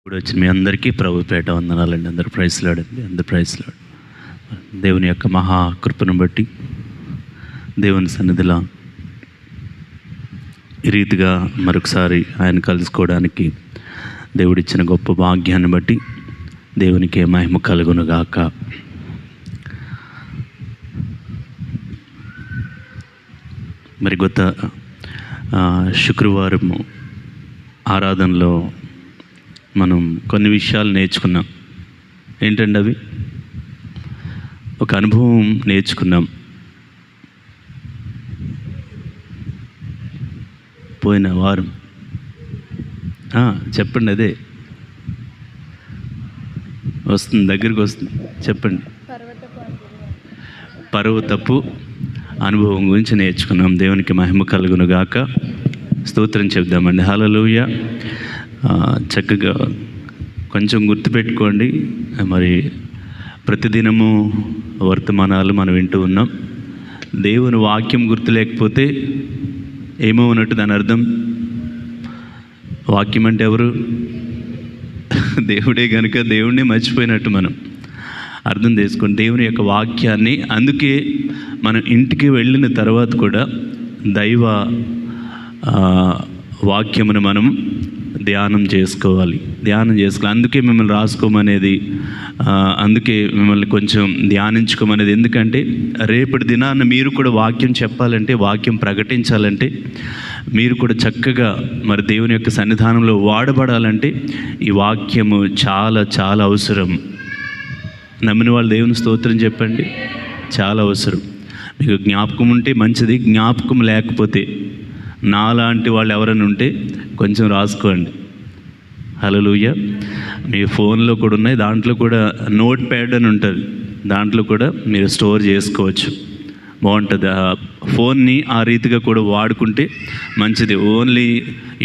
ఇప్పుడు వచ్చిన మీ అందరికీ ప్రభు పేట వందనాలండి. అందరూ ప్రైజ్లాడండి. అందరూ ప్రైజ్లాడు. దేవుని యొక్క మహాకృపను బట్టి దేవుని సన్నిధిలో ఈ రీతిగా మరొకసారి ఆయన కలుసుకోవడానికి దేవుడిచ్చిన గొప్ప భాగ్యాన్ని బట్టి దేవునికే మహిమ కలుగునుగాక. మరి గత శుక్రవారం ఆరాధనలో మనం కొన్ని విషయాలు నేర్చుకున్నాం. ఏంటండి అవి? ఒక అనుభవం నేర్చుకున్నాం. పోయిన వారం చెప్పండి. అదే వస్తుంది, దగ్గరికి వస్తుంది. చెప్పండి. పర్వతపు అనుభవం గురించి నేర్చుకున్నాం. దేవునికి మహిమ కలుగునుగాక. స్తోత్రం చెప్దామండి. హల్లెలూయా. చక్కగా కొంచెం గుర్తుపెట్టుకోండి. మరి ప్రతిదినము వర్తమానాలు మనం వింటూ ఉన్నాం. దేవుని వాక్యం గుర్తు లేకపోతే ఏమో ఉన్నట్టు దాని అర్థం. వాక్యం అంటే ఎవరు? దేవుడే కనుక దేవుణ్ణి మర్చిపోయినట్టు మనం అర్థం చేసుకోండి. దేవుని యొక్క వాక్యాన్ని, అందుకే మనం ఇంటికి వెళ్ళిన తర్వాత కూడా దైవ వాక్యమును మనం ధ్యానం చేసుకోవాలి. అందుకే మిమ్మల్ని రాసుకోమనేది, అందుకే మిమ్మల్ని కొంచెం ధ్యానించుకోమనేది. ఎందుకంటే రేపటి దినాన్ని మీరు కూడా వాక్యం చెప్పాలంటే, వాక్యం ప్రకటించాలంటే, మీరు కూడా చక్కగా మరి దేవుని యొక్క సన్నిధానంలో వాడబడాలంటే ఈ వాక్యము చాలా చాలా అవసరం. నమ్మిన వాళ్ళు దేవుని స్తోత్రం చెప్పండి. చాలా అవసరం. మీకు జ్ఞాపకం ఉంటే మంచిది, జ్ఞాపకం లేకపోతే నాలాంటి వాళ్ళు ఎవరైనా ఉంటే కొంచెం రాసుకోండి. హల్లెలూయా. మీ ఫోన్లో కూడా ఉన్నాయి, దాంట్లో కూడా నోట్ ప్యాడ్ అని ఉంటుంది, దాంట్లో కూడా మీరు స్టోర్ చేసుకోవచ్చు. బాగుంటుంది. ఫోన్ని ఆ రీతిగా కూడా వాడుకుంటే మంచిది. ఓన్లీ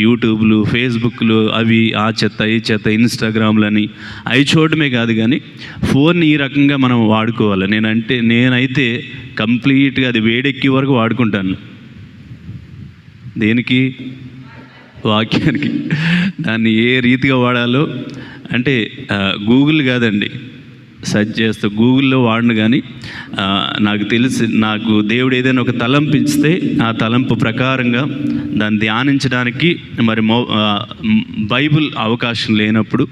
యూట్యూబ్లు, ఫేస్బుక్లు, అవి ఆ చెత్త ఈ చెత్త, ఇన్స్టాగ్రామ్లని అవి చూడటమే కాదు, కానీ ఫోన్ని ఈ రకంగా మనం వాడుకోవాలి. నేనైతే కంప్లీట్గా అది వేడెక్కి వరకు వాడుకుంటాను. దేనికి? వాక్యానికి. దాన్ని ఏ రీతిగా వాడాలో అంటే గూగుల్ కాదండి, సెర్చ్ చేస్తే గూగుల్లో వాడను. కానీ నాకు దేవుడు ఏదైనా ఒక తలంపు ఇస్తే ఆ తలంపు ప్రకారంగా దాన్ని ధ్యానించడానికి మరి బైబిల్ అవకాశం లేనప్పుడు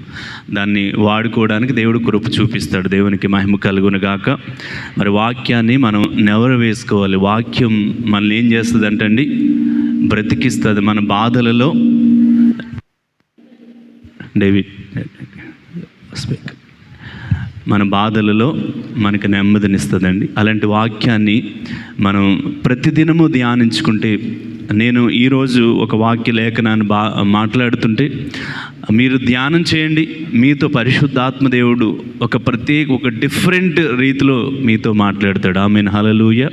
దాన్ని వాడుకోవడానికి దేవుడు కృప చూపిస్తాడు. దేవునికి మహిమ కలుగునుగాక. మరి వాక్యాన్ని మనం నెవరు వేసుకోవాలి. వాక్యం మనల్ని ఏం చేస్తుంది అంటండి? బ్రతికిస్తుంది. మన బాధలలో మన బాధలలో మనకు నెమ్మదినిస్తుందండి. అలాంటి వాక్యాన్ని మనం ప్రతిదినము ధ్యానించుకుంటే, నేను ఈరోజు ఒక వాక్య లేఖనాన్ని మాట్లాడుతుంటే మీరు ధ్యానం చేయండి. మీతో పరిశుద్ధాత్మ దేవుడు ఒక డిఫరెంట్ రీతిలో మీతో మాట్లాడతాడు. ఆమేన్. హల్లెలూయా.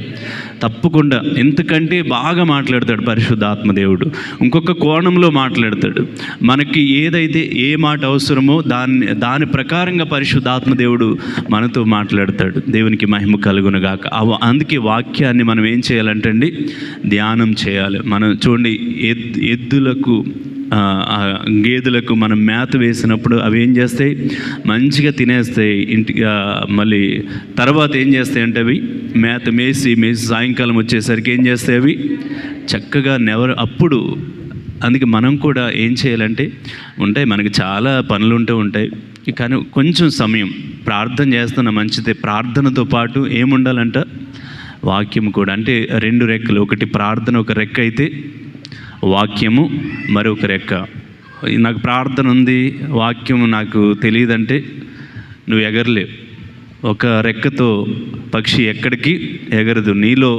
తప్పకుండా ఎంతకంటే బాగా మాట్లాడతాడు పరిశుద్ధాత్మ దేవుడు. ఇంకొక కోణంలో మాట్లాడతాడు. మనకి ఏదైతే ఏ మాట అవసరమో దాని ప్రకారంగా పరిశుద్ధాత్మ దేవుడు మనతో మాట్లాడతాడు. దేవునికి మహిమ కలుగునుగాక. అందుకే వాక్యాన్ని మనం ఏం చేయాలంటండి? ధ్యానం చేయాలి. మనం చూడండి, ఎద్దులకు గేదెలకు మనం మేత వేసినప్పుడు అవి ఏం చేస్తాయి? మంచిగా తినేస్తాయి. ఇంటికి మళ్ళీ తర్వాత ఏం చేస్తాయి అంటే, అవి మేత మేసి సాయంకాలం వచ్చేసరికి ఏం చేస్తాయి? అవి చక్కగా అప్పుడు అందుకే మనం కూడా ఏం చేయాలంటే, ఉంటాయి మనకి చాలా పనులు ఉంటాయి, కానీ కొంచెం సమయం ప్రార్థన చేస్తున్న మంచిదే. ప్రార్థనతో పాటు ఏముండాలంట? వాక్యం కూడా. అంటే రెండు రెక్కలు, ఒకటి ప్రార్థన ఒక రెక్క అయితే వాక్యము మరొక రెక్క. నాకు ప్రార్థన ఉంది, వాక్యము నాకు తెలియదంటే నువ్వు ఎగరలేవు. ఒక రెక్కతో పక్షి ఎక్కడికి ఎగరదు. నీలో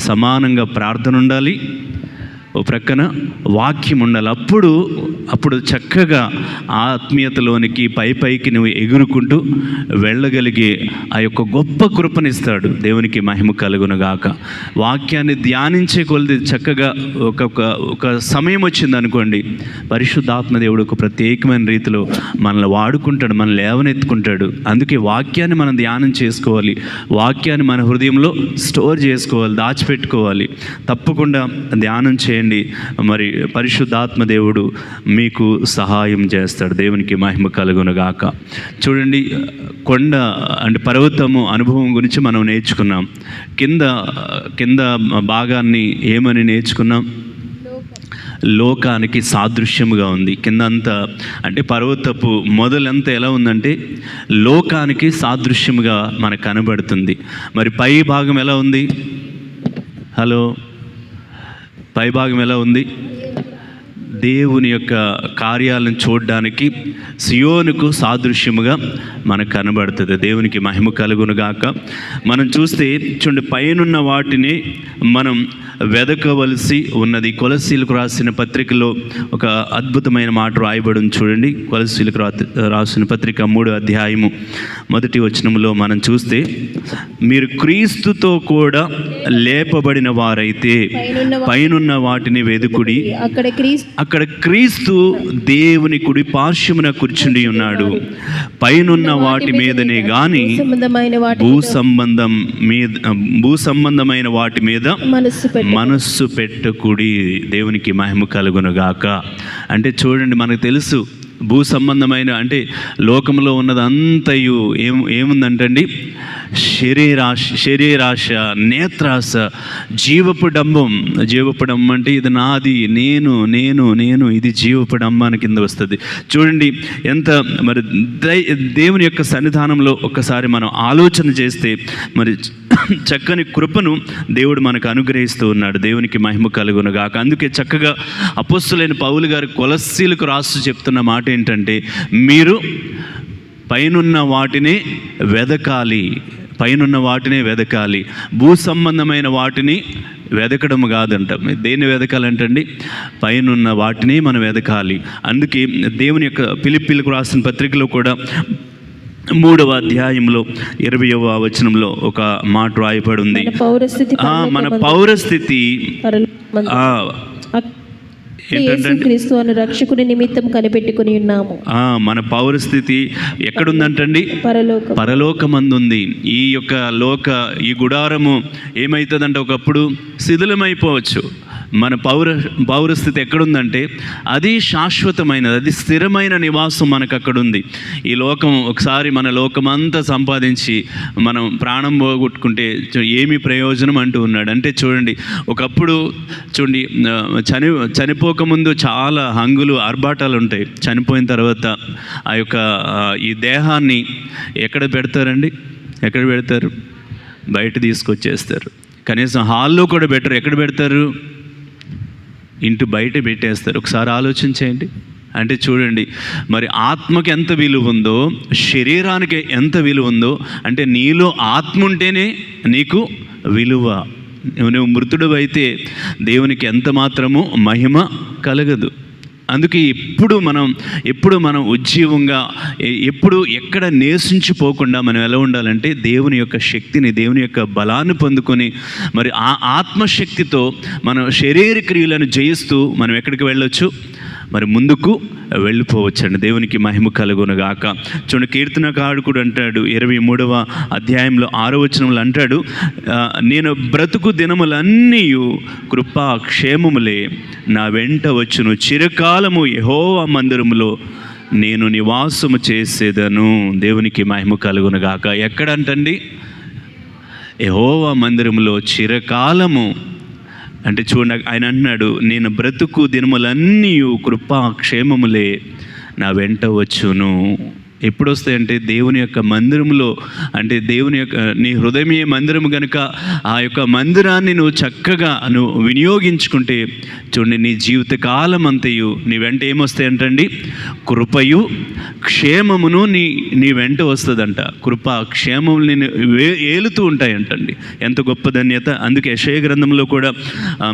సమానంగా ప్రార్థన ఉండాలి, ఓ ప్రక్కన వాక్యం ఉండాలి. అప్పుడు చక్కగా ఆత్మీయతలోనికి పైకి నువ్వు ఎగురుకుంటూ వెళ్ళగలిగే ఆ యొక్క గొప్ప కృపనిస్తాడు. దేవునికి మహిమ కలుగునుగాక. వాక్యాన్ని ధ్యానించే కొలది చక్కగా ఒక సమయం వచ్చింది అనుకోండి, పరిశుద్ధాత్మ దేవుడు ఒక ప్రత్యేకమైన రీతిలో మనల్ని వాడుకుంటాడు, మనల్ని లేవనెత్తుకుంటాడు. అందుకే వాక్యాన్ని మనం ధ్యానం చేసుకోవాలి. వాక్యాన్ని మన హృదయంలో స్టోర్ చేసుకోవాలి, దాచిపెట్టుకోవాలి. తప్పకుండా ధ్యానం చేయాలి. చేయండి. మరి పరిశుద్ధాత్మ దేవుడు మీకు సహాయం చేస్తాడు. దేవునికి మహిమ కలుగునుగాక. చూడండి, కొండ అంటే పర్వతము అనుభవం గురించి మనం నేర్చుకున్నాం. కింద భాగాన్ని ఏమని నేర్చుకున్నాం? లోకానికి సాదృశ్యముగా ఉంది. కిందంతా అంటే పర్వతపు మొదలంతా ఎలా ఉందంటే లోకానికి సాదృశ్యముగా మనకు కనబడుతుంది. మరి పై భాగం ఎలా ఉంది? హలో, పై భాగం ఎలా ఉంది? దేవుని యొక్క కార్యాలను చూడడానికి సియోనుకు సాదృశ్యముగా మనకు కనబడుతుంది. దేవునికి మహిమ కలుగునుగాక. మనం చూస్తే చూడండి, పైనున్న వాటిని మనం వెదకవలసి ఉన్నది. కొలస్సీలకు రాసిన పత్రికలో ఒక అద్భుతమైన మాట రాయబడి చూడండి. కొలస్సీలకు రాసిన పత్రిక 3వ అధ్యాయము 1వ వచనంలో మనం చూస్తే, మీరు క్రీస్తుతో కూడా లేపబడిన వారైతే పైనున్న వాటిని వెదుకుడి, అక్కడ క్రీస్తు దేవుని కుడి పార్శ్వమున కూర్చుండి ఉన్నాడు. పైనున్న వాటి మీదనే గాని భూ సంబంధమైన వాటి మీద మనస్సు పెట్టకుడి. దేవునికి మహిమ కలుగునుగాక. అంటే చూడండి, మనకు తెలుసు భూ సంబంధమైన అంటే లోకంలో ఉన్నదంతయు ఏముందంటండి? శరీరాశ, నేత్రాశ, జీవపు డంబం అంటే ఇది నాది, నేను ఇది జీవపు డంబాన్ని కింద వస్తుంది. చూడండి ఎంత మరి దేవుని యొక్క సన్నిధానంలో ఒక్కసారి మనం ఆలోచన చేస్తే మరి చక్కని కృపను దేవుడు మనకు అనుగ్రహిస్తూ ఉన్నాడు. దేవునికి మహిమ కలుగునుగాక. అందుకే చక్కగా అపోస్తలుడైన పౌలు గారు కొలస్సీలకు రాస్తూ చెప్తున్న మాట ఏంటంటే, మీరు పైనున్న వాటిని వెదకాలి, భూ సంబంధమైన వాటిని వెదకడం కాదంట. దేన్ని వెదకాలంటండి? పైనున్న వాటిని మనం వెదకాలి. అందుకే దేవుని యొక్క ఫిలిప్పీలకు రాసిన పత్రికలో కూడా 3వ అధ్యాయంలో 20వ వచనంలో ఒక మాట రాయబడి ఉంది. మన పౌరస్థితి రక్షకుని నిమిత్తం కనిపెట్టుకుని ఉన్నాము. మన పౌరస్థితి ఎక్కడుందంటండి? పరలోకమందుంది. ఈ గుడారము ఏమవుతుందంటే ఒకప్పుడు శిథిలమైపోవచ్చు. మన పౌరస్థితి ఎక్కడుందంటే అది శాశ్వతమైనది, అది స్థిరమైన నివాసం మనకు అక్కడ ఉంది. ఈ లోకం ఒకసారి మన లోకమంతా సంపాదించి మనం ప్రాణం పోగొట్టుకుంటే ఏమి ప్రయోజనం అంటూ ఉన్నాడు. అంటే చూడండి, ఒకప్పుడు చూడండి చనిపోకముందు చాలా హంగులు ఆర్భాటాలు ఉంటాయి. చనిపోయిన తర్వాత ఈ దేహాన్ని ఎక్కడ పెడతారండి? ఎక్కడ పెడతారు? బయట తీసుకొచ్చేస్తారు. కనీసం హాల్లో కూడా పెట్టరు. ఎక్కడ పెడతారు? ఇంటి బయట పెట్టేస్తారు. ఒకసారి ఆలోచించేయండి. అంటే చూడండి, మరి ఆత్మకి ఎంత విలువ ఉందో, శరీరానికి ఎంత విలువ ఉందో, అంటే నీలో ఆత్మ ఉంటేనే నీకు విలువ. నువ్వు మృతుడు అయితే దేవునికి ఎంత మాత్రము మహిమ కలగదు. అందుకే ఎప్పుడు మనం ఉజ్జీవంగా ఎక్కడ నేసించిపోకుండా మనం ఎలా ఉండాలంటే దేవుని యొక్క శక్తిని, దేవుని యొక్క బలాన్ని పొందుకొని మరి ఆ ఆత్మశక్తితో మనం శరీర క్రియలను జయిస్తూ మనం ఎక్కడికి వెళ్ళొచ్చు? మరి ముందుకు వెళ్ళిపోవచ్చండి. దేవునికి మహిమ కలుగునుగాక. చూడండి, కీర్తనకారుడు అంటాడు 23వ అధ్యాయంలో 6వ వచనంలో అంటాడు, నేను బ్రతుకు దినములన్నీ కృపా క్షేమములే నా వెంట వచ్చును, చిరకాలము యెహోవా మందిరములో నేను నివాసము చేసేదను. దేవునికి మహిమ కలుగునుగాక. ఎక్కడంటండి? యెహోవా మందిరములో చిరకాలము. అంటే చూడండి, ఆయన అంటున్నాడు, నేను బ్రతుకు దినములన్నీ కృపా క్షేమములే నా వెంట వచ్చును. ఎప్పుడు వస్తాయంటే దేవుని యొక్క మందిరంలో, అంటే దేవుని యొక్క నీ హృదయమే మందిరము కనుక ఆ యొక్క మందిరాన్ని నువ్వు చక్కగా వినియోగించుకుంటే చూడండి, నీ జీవితకాలం అంతయు నీ వెంట ఏమొస్తాయంటండి? కృపయు క్షేమమును నీ వెంట వస్తుందంట. కృప క్షేమములు నేను ఏలుతూ ఉంటాయంటండి. ఎంత గొప్ప ధన్యత. అందుకే యెషయా గ్రంథంలో కూడా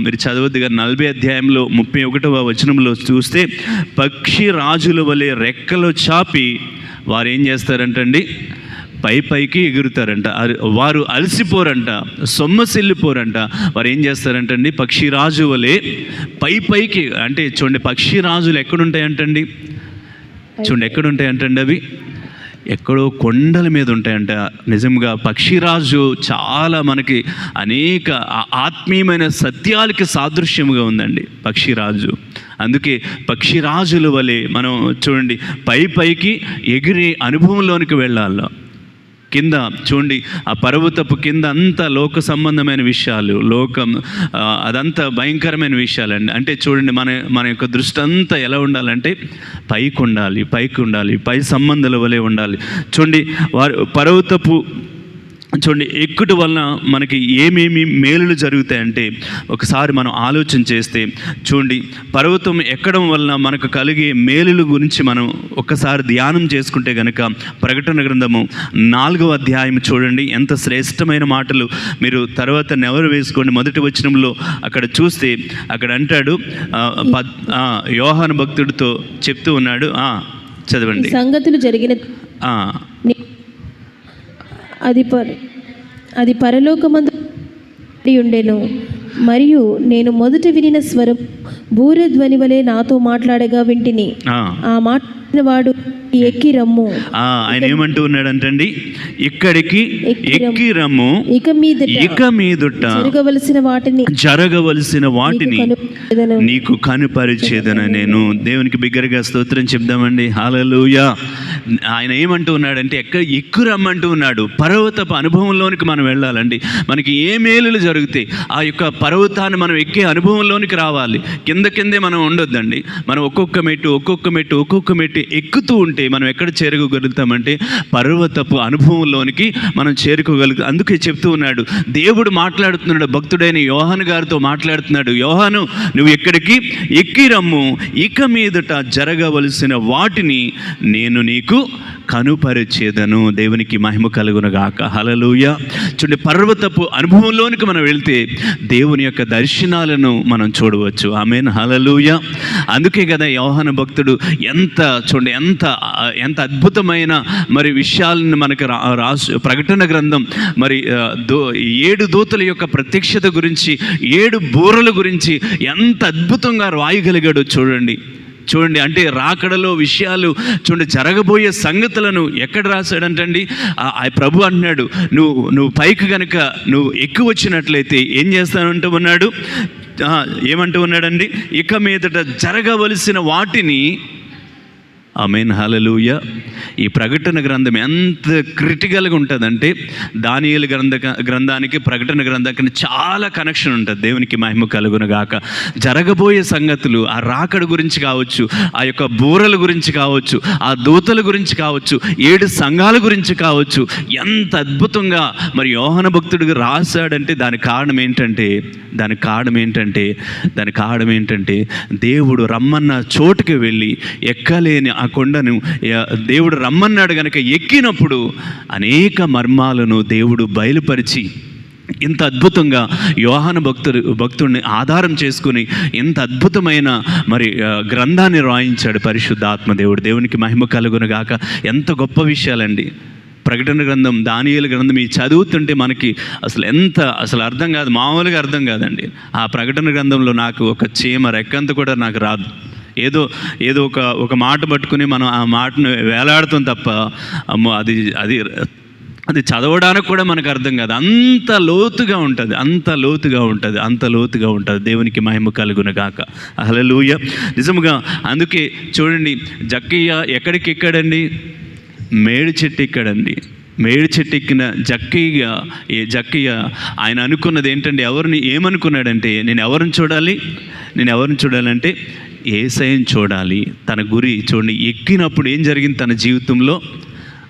మీరు చదవద్దు గారు 40వ అధ్యాయంలో 31వ వచనంలో చూస్తే, పక్షి రాజుల వలె రెక్కలు చాపి వారు ఏం చేస్తారంటండి? పైకి ఎగురుతారంట. వారు అలసిపోరంట, సొమ్మసిల్లిపోరంట. వారు ఏం చేస్తారంటండి? పక్షిరాజు వలె పైకి. అంటే చూడండి, పక్షిరాజులు ఎక్కడుంటాయంటండి? చూడండి ఎక్కడుంటాయంటండి? అవి ఎక్కడో కొండల మీద ఉంటాయంట. నిజంగా పక్షిరాజు చాలా మనకి అనేక ఆత్మీయమైన సత్యాలకి సాదృశ్యముగా ఉందండి పక్షిరాజు. అందుకే పక్షిరాజుల వలె మనం చూడండి పైకి ఎగిరే అనుభవంలోనికి వెళ్ళాలి. కింద చూడండి ఆ పర్వతపు కింద అంతా లోక సంబంధమైన విషయాలు, లోకం అదంతా భయంకరమైన విషయాలండి. అంటే చూడండి మన యొక్క దృష్టి అంతా ఎలా ఉండాలంటే పైకి ఉండాలి, పై సంబంధాల వలె ఉండాలి. చూడండి పర్వతపు చూడండి ఎక్కుటి వలన మనకి ఏమేమి మేలులు జరుగుతాయంటే ఒకసారి మనం ఆలోచన చేస్తే చూడండి పర్వతం ఎక్కడం వలన మనకు కలిగే మేలుల గురించి మనం ఒక్కసారి ధ్యానం చేసుకుంటే కనుక ప్రకటన గ్రంథము 4వ అధ్యాయం చూడండి ఎంత శ్రేష్టమైన మాటలు. మీరు తర్వాత నెవరు వేసుకోండి, మొదటి వచనంలో అక్కడ చూస్తే అక్కడ అంటాడు యోహాను భక్తుడితో చెప్తూ ఉన్నాడు, చదవండి. సంగతులు జరిగిన అది పరలోకమందు ఉండెను, మరియు నేను మొదట వినిన స్వరం బూరధ్వని వలె నాతో మాట్లాడగా వింటిని. ఆ మాట్లాడిన వాడు ఎక్కి రమ్ము. ఆయన ఏమంటూ ఉన్నాడంటండి, ఇక్కడికి ఎక్కి రమ్ము, ఇక మీదుట జరగవలసిన వాటిని నీకు కనుపరిచేదను నేను. దేవునికి బిగ్గరగా స్తోత్రం చెప్దామండి. హల్లెలూయా. ఆయన ఏమంటూ ఉన్నాడంటే ఎక్కు రమ్మంటూ ఉన్నాడు. పర్వతపు అనుభవంలోనికి మనం వెళ్ళాలండి. మనకి ఏ మేలులు జరుగుతాయి ఆ యొక్క పర్వతాన్ని మనం ఎక్కే అనుభవంలోనికి రావాలి. కిందే మనం ఉండొద్దండి. మనం ఒక్కొక్క మెట్టు ఎక్కుతూ ఉంటే మనం ఎక్కడ చేరుకోగలుగుతామంటే పర్వతపు అనుభవంలోనికి మనం చేరుకోగలుగుతాం. అందుకే చెప్తూ ఉన్నాడు, దేవుడు మాట్లాడుతున్నాడు, భక్తుడైన యోహాను గారితో మాట్లాడుతున్నాడు. యోహాను, నువ్వు ఎక్కడికి ఎక్కి రమ్ము, ఇక మీదట జరగవలసిన వాటిని నేను నీకు కనుపరిచేదను. దేవునికి మహిమ కలుగునగాక. హల్లెలూయా. చూడండి పర్వతపు అనుభవంలోనికి మనం వెళ్తే దేవుని యొక్క దర్శనాలను మనం చూడవచ్చు. ఆమేన్. హల్లెలూయా. అందుకే కదా యోహాను భక్తుడు ఎంత అద్భుతమైన మరి విషయాలను మనకు ప్రకటన గ్రంథం మరి 7 దూతల యొక్క ప్రత్యక్షత గురించి, 7 బూరల గురించి ఎంత అద్భుతంగా రాయగలిగాడో చూడండి. అంటే రాకడలో విషయాలు చూడండి, జరగబోయే సంగతులను ఎక్కడ రాశాడంటండి. ప్రభు అంటున్నాడు, నువ్వు పైకి కనుక నువ్వు ఎక్కువ వచ్చినట్లయితే ఏం చేస్తానంటూ ఉన్నాడు. ఏమంటూ ఉన్నాడండి, ఇక మీదట జరగవలసిన వాటిని. ఆమేన్. హల్లెలూయా. ఈ ప్రకటన గ్రంథం ఎంత క్రిటికల్గా ఉంటుందంటే దానియేలు గ్రంథానికి ప్రకటన గ్రంథానికి చాలా కనెక్షన్ ఉంటుంది. దేవునికి మహిమ కలుగునగాక. జరగబోయే సంగతులు, ఆ రాకడ గురించి కావచ్చు, ఆ యొక్క బూరల గురించి కావచ్చు, ఆ దూతల గురించి కావచ్చు, 7 సంఘాల గురించి కావచ్చు, ఎంత అద్భుతంగా మరి యోహాను భక్తుడిగా రాశాడంటే దానికి కారణం ఏంటంటే దేవుడు రమ్మన్న చోటుకి వెళ్ళి ఎక్కలేని ఆ కొండను దేవుడు రమ్మన్నాడు కనుక ఎక్కినప్పుడు అనేక మర్మాలను దేవుడు బయలుపరిచి ఇంత అద్భుతంగా యోహాను భక్తుడిని ఆధారం చేసుకుని ఇంత అద్భుతమైన మరి గ్రంథాన్ని రాయించాడు పరిశుద్ధాత్మ దేవుడు. దేవునికి మహిమ కలుగునగాక. ఎంత గొప్ప విషయాలండి. ప్రకటన గ్రంథం, దానియేలు గ్రంథం ఈ చదువుతుంటే మనకి అసలు అర్థం కాదు, మామూలుగా అర్థం కాదండి. ఆ ప్రకటన గ్రంథంలో నాకు ఒక చీమ రెక్కంత కూడా నాకు రాదు. ఏదో ఒక మాట పట్టుకుని మనం ఆ మాటను వేలాడుతాం తప్ప అమ్మో అది చదవడానికి కూడా మనకు అర్థం కాదు. అంత లోతుగా ఉంటుంది. దేవునికి మహిమ కలుగునగాక. హల్లెలూయా. నిజముగా అందుకే చూడండి జక్కయ్య ఎక్కడికి ఎక్కాడండి, మేడి చెట్టు ఎక్కాడండి. మేడి చెట్టు ఎక్కిన జక్కయ్య ఆయన అనుకున్నది ఏంటంటే, ఏమనుకున్నాడంటే నేను ఎవరిని చూడాలంటే యేసయ్యను చూడాలి. తన గురి చూడండి, ఎక్కినప్పుడు ఏం జరిగింది, తన జీవితంలో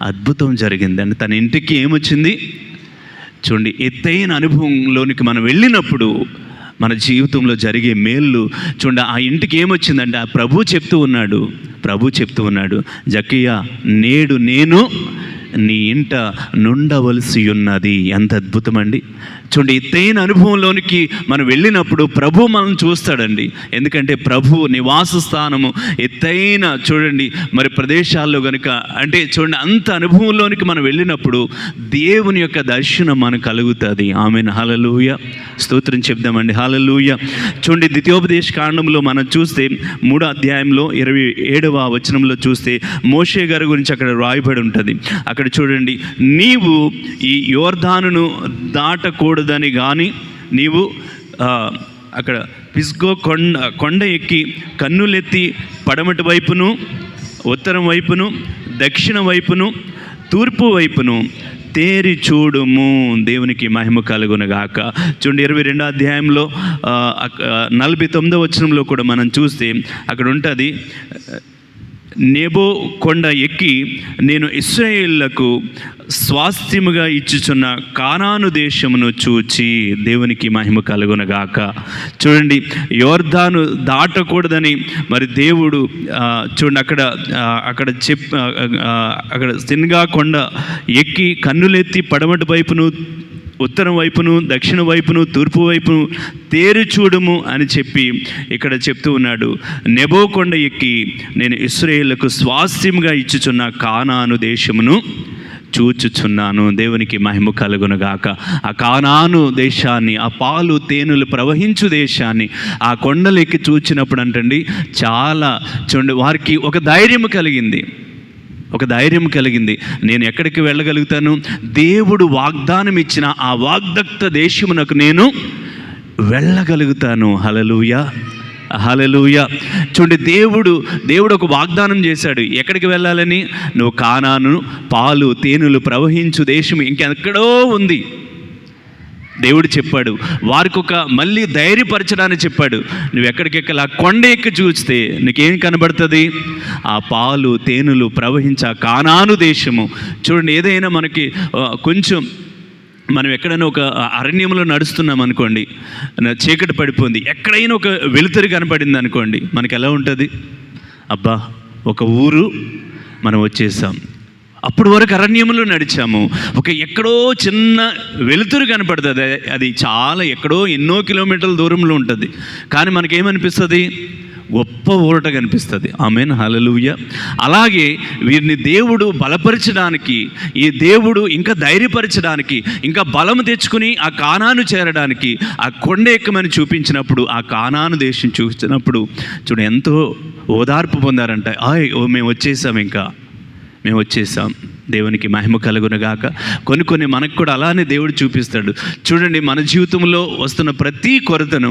అద్భుతం జరిగిందండి. తన ఇంటికి ఏమొచ్చింది చూడండి. ఎత్తైన అనుభవంలోనికి మనం వెళ్ళినప్పుడు మన జీవితంలో జరిగే మేళ్ళు చూడండి. ఆ ఇంటికి ఏమొచ్చిందంటే ప్రభు చెప్తూ ఉన్నాడు, జక్కయ్య నేడు నేను నీ ఇంట నుండవలసి ఉన్నది. ఎంత అద్భుతమండి. చూడండి, ఎత్తైన అనుభవంలోనికి మనం వెళ్ళినప్పుడు ప్రభు మనం చూస్తాడండి. ఎందుకంటే ప్రభు నివాస స్థానము ఎత్తైన చూడండి మరి ప్రదేశాల్లో కనుక, అంటే చూడండి అంత అనుభవంలోనికి మనం వెళ్ళినప్పుడు దేవుని యొక్క దర్శనం మనకు కలుగుతుంది. ఆమేన్, హల్లెలూయా, స్తోత్రం చెప్దామండి, హల్లెలూయా. చూడండి, ద్వితీయోపదేశ కాండంలో మనం చూస్తే 3వ అధ్యాయంలో 27వ వచనంలో చూస్తే మోషే గారి గురించి అక్కడ రాయబడి ఉంటుంది. అక్కడ చూడండి, నీవు ఈ యోర్దానును దాటకూడదని కానీ నీవు అక్కడ పిస్గో కొండ ఎక్కి కన్నులెత్తి పడమటి వైపును, ఉత్తరం వైపును, దక్షిణ వైపును, తూర్పు వైపును తేరి చూడుము. దేవునికి మహిమ కలుగునగాక. చూడండి, 22వ అధ్యాయంలో 49వ వచనంలో కూడా మనం చూస్తే అక్కడ ఉంటుంది, నెబో కొండ ఎక్కి నేను ఇశ్రాయేలులకు స్వాస్థ్యముగా ఇచ్చుచున్న కానాను దేశమును చూచి. దేవునికి మహిమ కలుగునగాక. చూడండి, యోర్దాను దాటకూడదని మరి దేవుడు చూడండి అక్కడ సిన్గా కొండ ఎక్కి కన్నులెత్తి పడమటి వైపును, ఉత్తరం వైపును, దక్షిణ వైపును, తూర్పు వైపును తేరి చూడుము అని చెప్పి ఇక్కడ చెప్తూ ఉన్నాడు. నెబో కొండ ఎక్కి నేను ఇశ్రాయేలుకు స్వాస్థ్యముగా ఇచ్చుచున్న కానాను దేశమును చూచుచున్నాను. దేవునికి మహిమ కలుగునగాక. ఆ కానాను దేశాన్ని, ఆ పాలు తేనెలు ప్రవహించు దేశాన్ని ఆ కొండలెక్కి చూచినప్పుడు అంటండి చాలా చూడండి వారికి ఒక ధైర్యం కలిగింది. నేను ఎక్కడికి వెళ్ళగలుగుతాను? దేవుడు వాగ్దానం ఇచ్చిన ఆ వాగ్దత్త దేశమునకు నేను వెళ్ళగలుగుతాను. హల్లెలూయా, హల్లెలూయా. చూడండి, దేవుడు ఒక వాగ్దానం చేశాడు. ఎక్కడికి వెళ్ళాలని? నువ్వు కానాను పాలు తేనెలు ప్రవహించు దేశం ఇంకెక్కడో ఉంది. దేవుడు చెప్పాడు, వారికి ఒక మళ్ళీ ధైర్యపరచడానికి చెప్పాడు. నువ్వు ఎక్కడికెక్కల కొండ ఎక్కి చూస్తే నీకేం కనబడుతుంది? ఆ పాలు తేనెలు ప్రవహించే కానాను దేశము. చూడండి, ఏదైనా మనకి కొంచెం మనం ఎక్కడైనా ఒక అరణ్యంలో నడుస్తున్నాం అనుకోండి, చీకటి పడిపోయింది, ఎక్కడైనా ఒక వెలుతురు కనపడింది అనుకోండి, మనకి ఎలా ఉంటుంది? అబ్బా, ఒక ఊరు మనం వచ్చేసాం. అప్పుడు వరకు అరణ్యంలో నడిచాము, ఎక్కడో చిన్న వెలుతురు కనపడుతుంది. అది చాలా ఎక్కడో ఎన్నో కిలోమీటర్ల దూరంలో ఉంటుంది. కానీ మనకేమనిపిస్తుంది? గొప్ప ఊరట కనిపిస్తుంది. ఆమేన్, హల్లెలూయా. అలాగే వీరిని దేవుడు బలపరచడానికి, ఈ దేవుడు ఇంకా ధైర్యపరచడానికి, ఇంకా బలము తెచ్చుకుని ఆ కానాను చేరడానికి ఆ కొండ ఎక్కమని చూపించినప్పుడు, ఆ కానాను దేశం చూసినప్పుడు చూడు ఎంతో ఓదార్పు పొందారంట. మేము వచ్చేసాం. దేవునికి మహిమ కలుగునగాక. కొన్ని మనకు కూడా అలానే దేవుడు చూపిస్తాడు. చూడండి, మన జీవితంలో వస్తున్న ప్రతి కొరతను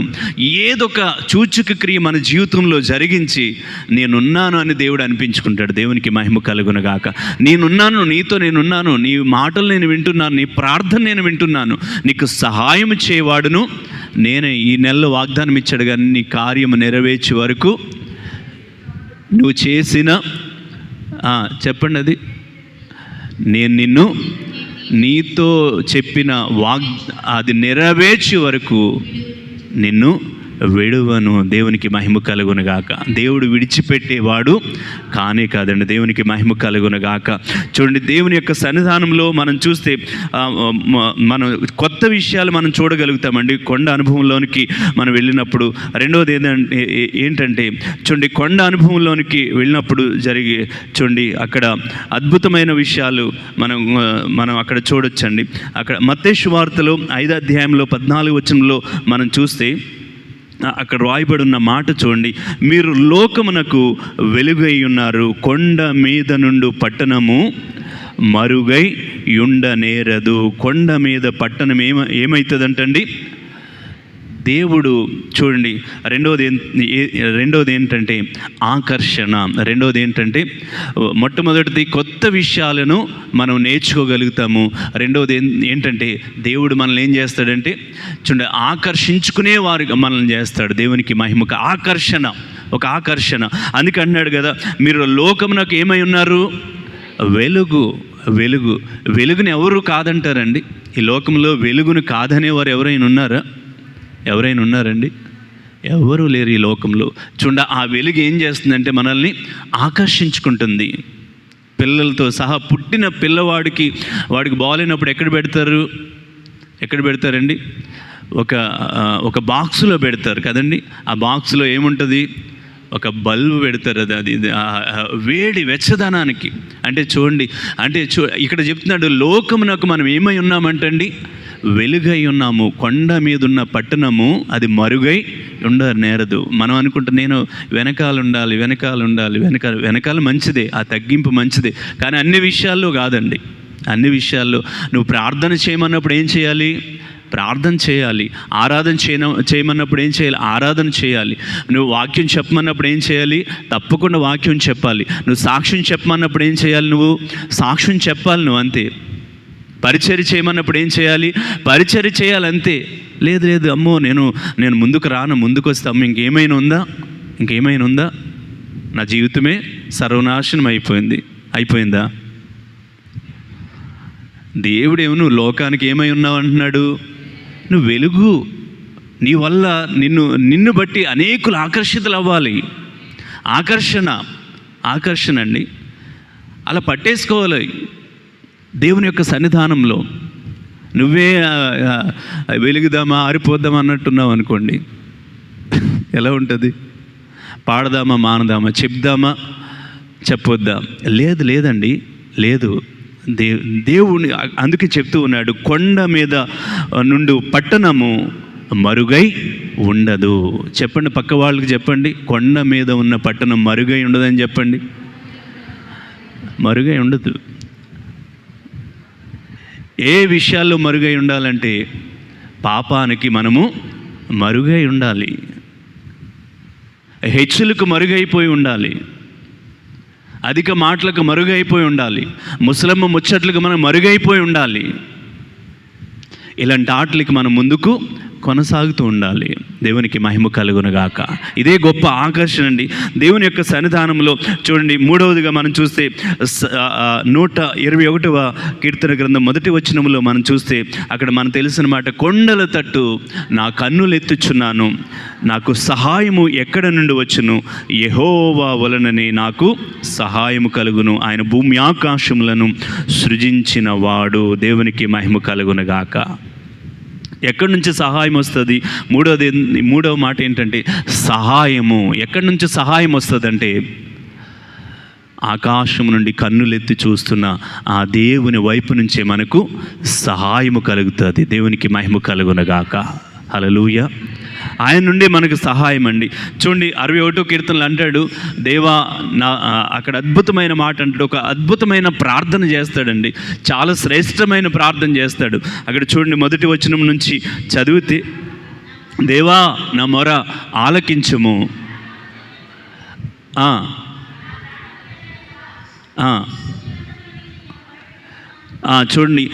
ఏదొక సూచక క్రియ మన జీవితంలో జరిగించి నేనున్నాను అని దేవుడు అనిపించుకుంటాడు. దేవునికి మహిమ కలుగునగాక. నేనున్నాను, నీ మాటలు నేను వింటున్నాను, నీ ప్రార్థన నేను వింటున్నాను, నీకు సహాయం చేయవాడును నేనే. ఈ నెలలో వాగ్దానం ఇచ్చాడు, కానీ నీ కార్యము నెరవేర్చే వరకు నువ్వు చేసిన చెప్పండి అది, నేను నీతో చెప్పిన అది నెరవేర్చే వరకు నిన్ను విడువను. దేవునికి మహిమ కలుగునగాక. దేవుడు విడిచిపెట్టేవాడు కానే కాదండి. దేవునికి మహిమ కలుగునగాక. చూడండి, దేవుని యొక్క సన్నిధానంలో మనం చూస్తే మనం కొత్త విషయాలు మనం చూడగలుగుతామండి కొండ అనుభవంలోనికి మనం వెళ్ళినప్పుడు. రెండవది ఏంటంటే చూడండి, కొండ అనుభవంలోనికి వెళ్ళినప్పుడు చూడండి అక్కడ అద్భుతమైన విషయాలు మనం అక్కడ చూడొచ్చండి. అక్కడ మత్తయి సువార్తలో 5వ అధ్యాయంలో 14వ వచనంలో మనం చూస్తే అక్కడ రాయబడి ఉన్న మాట చూడండి, మీరు లోకమునకు వెలుగై ఉన్నారు, కొండ మీద నుండి పట్టణము మరుగై ఉండనేరదు. కొండ మీద పట్టణం ఏమవుతుందంటండి? దేవుడు చూడండి, రెండవది ఏంటంటే ఆకర్షణ. రెండవది ఏంటంటే మొట్టమొదటిది కొత్త విషయాలను మనం నేర్చుకోగలుగుతాము. రెండవది ఏంటంటే దేవుడు మనల్ని ఏం చేస్తాడంటే చూడండి ఆకర్షించుకునే వారికి మనల్ని చేస్తాడు. దేవునికి మహిమక ఒక ఆకర్షణ. అందుకే అన్నాడు కదా, మీరు లోకమునకు ఏమై ఉన్నారు? వెలుగుని ఎవరు కాదంటారండి? ఈ లోకంలో వెలుగును కాదనేవారు ఎవరైనా ఉన్నారండి? ఎవరు లేరు ఈ లోకంలో. చూడండి, ఆ వెలుగు ఏం చేస్తుందంటే మనల్ని ఆకర్షించుకుంటుంది. పిల్లలతో సహా పుట్టిన పిల్లవాడికి వాడికి బాగాలేనప్పుడు ఎక్కడ పెడతారండి? ఒక బాక్సులో పెడతారు కదండి. ఆ బాక్సులో ఏముంటుంది? ఒక బల్బు పెడతారు. అది వేడి వెచ్చదనానికి. అంటే చూడండి, ఇక్కడ చెప్తున్నాడు, లోకమునకు మనం ఏమై ఉన్నామంటండి? వెలుగై ఉన్నాము. కొండ మీద ఉన్న పట్టణము అది మరుగై నేరదు. మనం అనుకుంటే నేను వెనకాల ఉండాలి, వెనకాల మంచిదే, ఆ తగ్గింపు మంచిదే. కానీ అన్ని విషయాల్లో కాదండి. అన్ని విషయాల్లో నువ్వు ప్రార్థన చేయమన్నప్పుడు ఏం చేయాలి? ప్రార్థన చేయాలి. ఆరాధన చేయమన్నప్పుడు ఏం చేయాలి? ఆరాధన చేయాలి. నువ్వు వాక్యం చెప్పమన్నప్పుడు ఏం చేయాలి? తప్పకుండా వాక్యం చెప్పాలి. నువ్వు సాక్ష్యం చెప్పమన్నప్పుడు ఏం చేయాలి? నువ్వు సాక్ష్యం చెప్పాలి. నువ్వు అంతే. పరిచర్య చేయమన్నప్పుడు ఏం చేయాలి? పరిచర్య చేయాలి, అంతే. లేదు అమ్మో నేను ముందుకు రాను, ముందుకు వస్తే అమ్మ ఇంకేమైనా ఉందా? నా జీవితమే సర్వనాశనం అయిపోయిందా? దేవుడేమో నువ్వు లోకానికి ఏమై ఉన్నావు అంటున్నాడు? నువ్వు వెలుగు. నీ వల్ల నిన్ను బట్టి అనేకులు ఆకర్షితులు అవ్వాలి. ఆకర్షణ అండి. అలా పట్టేసుకోవాలి దేవుని యొక్క సన్నిధానంలో. నువ్వే వెలుగుదామా ఆరిపోద్దామా అన్నట్టున్నావు అనుకోండి, ఎలా ఉంటుంది? పాడదామా మానదామా, చెప్దామా చెప్పొద్దా? లేదండి, లేదు. దేవుని అందుకే చెప్తూ ఉన్నాడు, కొండ మీద నుండి పట్టణము మరుగై ఉండదు. చెప్పండి, పక్క వాళ్ళకి చెప్పండి, కొండ మీద ఉన్న పట్టణం మరుగై ఉండదని చెప్పండి. మరుగై ఉండదు. ఏ విషయాల్లో మరుగై ఉండాలంటే పాపానికి మనము మరుగై ఉండాలి, హెచ్చులకు మరుగైపోయి ఉండాలి, అధిక మాటలకు మరుగైపోయి ఉండాలి, ముసలమ్మ ముచ్చట్లకు మనం మరుగైపోయి ఉండాలి. ఇలాంటి ఆటలకి మనం ముందుకు కొనసాగుతూ ఉండాలి. దేవునికి మహిమ కలుగునుగాక. ఇదే గొప్ప ఆకర్షణ అండి దేవుని యొక్క సన్నిధానంలో. చూడండి, మూడవదిగా మనం చూస్తే 121వ కీర్తన గ్రంథం 1వ వచనంలో మనం చూస్తే అక్కడ మనకు తెలిసిన మాట, కొండల తట్టు నా కన్నులు ఎత్తుచున్నాను, నాకు సహాయము ఎక్కడ నుండి వచ్చును? యెహోవా వలననే నాకు సహాయము కలుగును. ఆయన భూమి ఆకాశములను సృజించిన వాడు. దేవునికి మహిమ కలుగునుగాక. ఎక్కడి నుంచి సహాయం వస్తుంది? మూడవ మాట ఏంటంటే సహాయము. ఎక్కడి నుంచి సహాయం వస్తుందంటే ఆకాశం నుండి కన్నులెత్తి చూస్తున్న ఆ దేవుని వైపు నుంచే మనకు సహాయము కలుగుతుంది. దేవునికి మహిమ కలుగునగాక. హల్లెలూయా. ఆయన నుండి మనకు సహాయం అండి. చూడండి, 61వ కీర్తనలు అంటాడు, దేవా అక్కడ అద్భుతమైన మాట అంటాడు, ఒక అద్భుతమైన ప్రార్థన చేస్తాడండి, చాలా శ్రేష్టమైన ప్రార్థన చేస్తాడు. అక్కడ చూడండి, 1వ వచనం నుంచి చదివితే, దేవా నా మొర ఆలకించుము. చూడండి,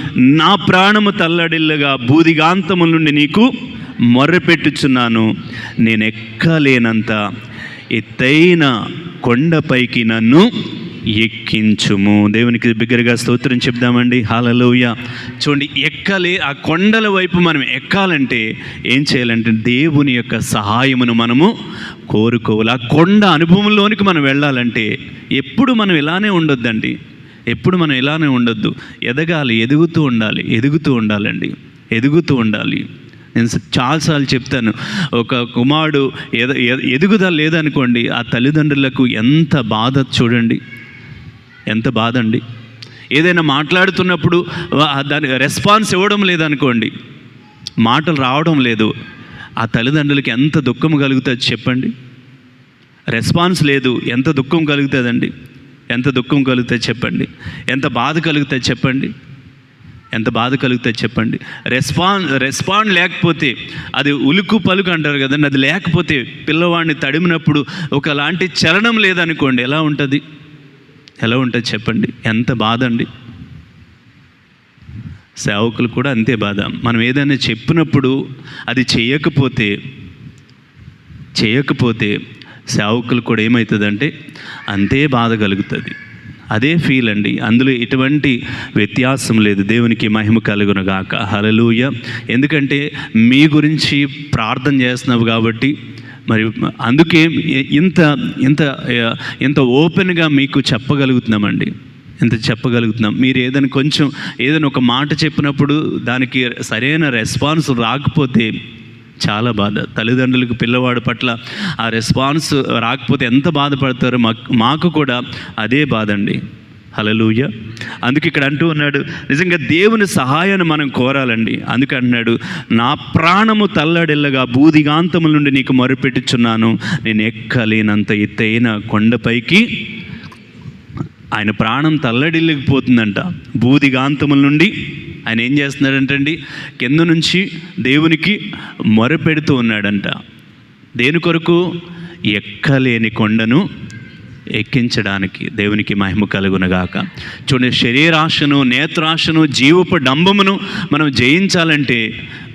నా ప్రాణము తల్లడిల్లగా బూదిగాంతముల నుండి నీకు మొర్రపెట్టుచున్నాను, నేను ఎక్కలేనంత ఎత్తైన కొండపైకి నన్ను ఎక్కించుము. దేవునికి బిగ్గరగా స్తోత్రం చెప్దామండి. హల్లెలూయా. చూడండి, ఆ కొండల వైపు మనం ఎక్కాలంటే ఏం చేయాలంటే దేవుని యొక్క సహాయమును మనము కోరుకోవాలి. ఆ కొండ అనుభవంలోనికి మనం వెళ్ళాలంటే ఎప్పుడు మనం ఇలానే ఉండొద్దండి, ఎప్పుడు మనం ఇలానే ఉండొద్దు. ఎదగాలి, ఎదుగుతూ ఉండాలి. నేను చాలాసార్లు చెప్తాను, ఒక కుమారుడు ఎదుగుదల లేదనుకోండి, ఆ తల్లిదండ్రులకు ఎంత బాధ చూడండి, ఎంత బాధ అండి. ఏదైనా మాట్లాడుతున్నప్పుడు దాని రెస్పాన్స్ ఇవ్వడం లేదనుకోండి, మాటలు రావడం లేదు, ఆ తల్లిదండ్రులకి ఎంత దుఃఖం కలుగుతుంది చెప్పండి. రెస్పాన్స్ లేదు, ఎంత దుఃఖం కలుగుతుందండి, ఎంత దుఃఖం కలుగుతుంది చెప్పండి, ఎంత బాధ కలుగుతుంది చెప్పండి, ఎంత బాధ కలుగుతుంది చెప్పండి. రెస్పాండ్ లేకపోతే, అది ఉలుకు పలుకు అంటారు కదండి, అది లేకపోతే పిల్లవాడిని తడిమినప్పుడు ఒకలాంటి చలనం లేదనుకోండి, ఎలా ఉంటుంది చెప్పండి, ఎంత బాధ అండి. సేవకులు కూడా అంతే బాధ. మనం ఏదైనా చెప్పినప్పుడు అది చేయకపోతే సేవకులు కూడా ఏమవుతుందంటే అంతే బాధ కలుగుతుంది, అదే ఫీల్ అండి. అందులో ఎటువంటి వ్యత్యాసం లేదు. దేవునికి మహిమ కలుగునుగాక. హల్లెలూయా. ఎందుకంటే మీ గురించి ప్రార్థన చేస్తున్నావు కాబట్టి, మరి అందుకే ఇంత ఓపెన్గా మీకు చెప్పగలుగుతున్నామండి. ఎంత చెప్పగలుగుతున్నాం? మీరు ఏదైనా ఒక మాట చెప్పినప్పుడు దానికి సరైన రెస్పాన్స్ రాకపోతే చాలా బాధ. తల్లిదండ్రులకు పిల్లవాడి పట్ల ఆ రెస్పాన్స్ రాకపోతే ఎంత బాధపడతారో మాకు కూడా అదే బాధ అండి. హల్లెలూయా. అందుకే ఇక్కడ అంటూ ఉన్నాడు, నిజంగా దేవుని సహాయాన్ని మనం కోరాలండి. అందుకే అంటున్నాడు, నా ప్రాణము తల్లడిల్లగా బూదిగాంతముల నుండి నీకు మొరపెట్టుచున్నాను, నేను ఎక్కలేనంత ఎత్తైన కొండపైకి. ఆయన ప్రాణం తల్లడిల్లిపోతుందంట బూదిగాంతముల నుండి. ఆయన ఏం చేస్తున్నాడంటండి, కింద నుంచి దేవునికి మొరపెడుతూ ఉన్నాడంట. దేని కొరకు? ఎక్కలేని కొండను ఎక్కించడానికి. దేవునికి మహిమ కలుగునగాక. చూడండి, శరీరాశను, నేత్రాశను, జీవపు డంబమును మనం జయించాలంటే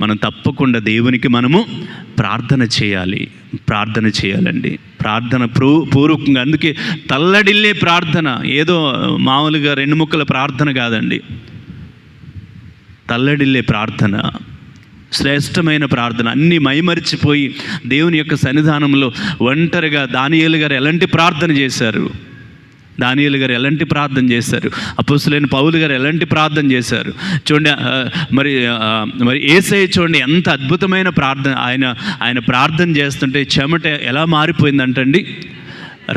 మనం తప్పకుండా దేవునికి మనము ప్రార్థన చేయాలండి. ప్రార్థన పూర్వకంగా. అందుకే తల్లడిల్లే ప్రార్థన ఏదో మామూలుగా 2 ముక్కల ప్రార్థన కాదండి. తల్లడిల్లే ప్రార్థన, శ్రేష్టమైన ప్రార్థన. అన్నీ మైమరిచిపోయి దేవుని యొక్క సన్నిధానంలో ఒంటరిగా దానియేలు గారు ఎలాంటి ప్రార్థన చేశారు, అపోస్తలులైన పౌలు గారు ఎలాంటి ప్రార్థన చేశారు చూడండి. మరి యేసయ్య చూడండి ఎంత అద్భుతమైన ప్రార్థన. ఆయన ప్రార్థన చేస్తుంటే చెమట ఎలా మారిపోయిందంటండి,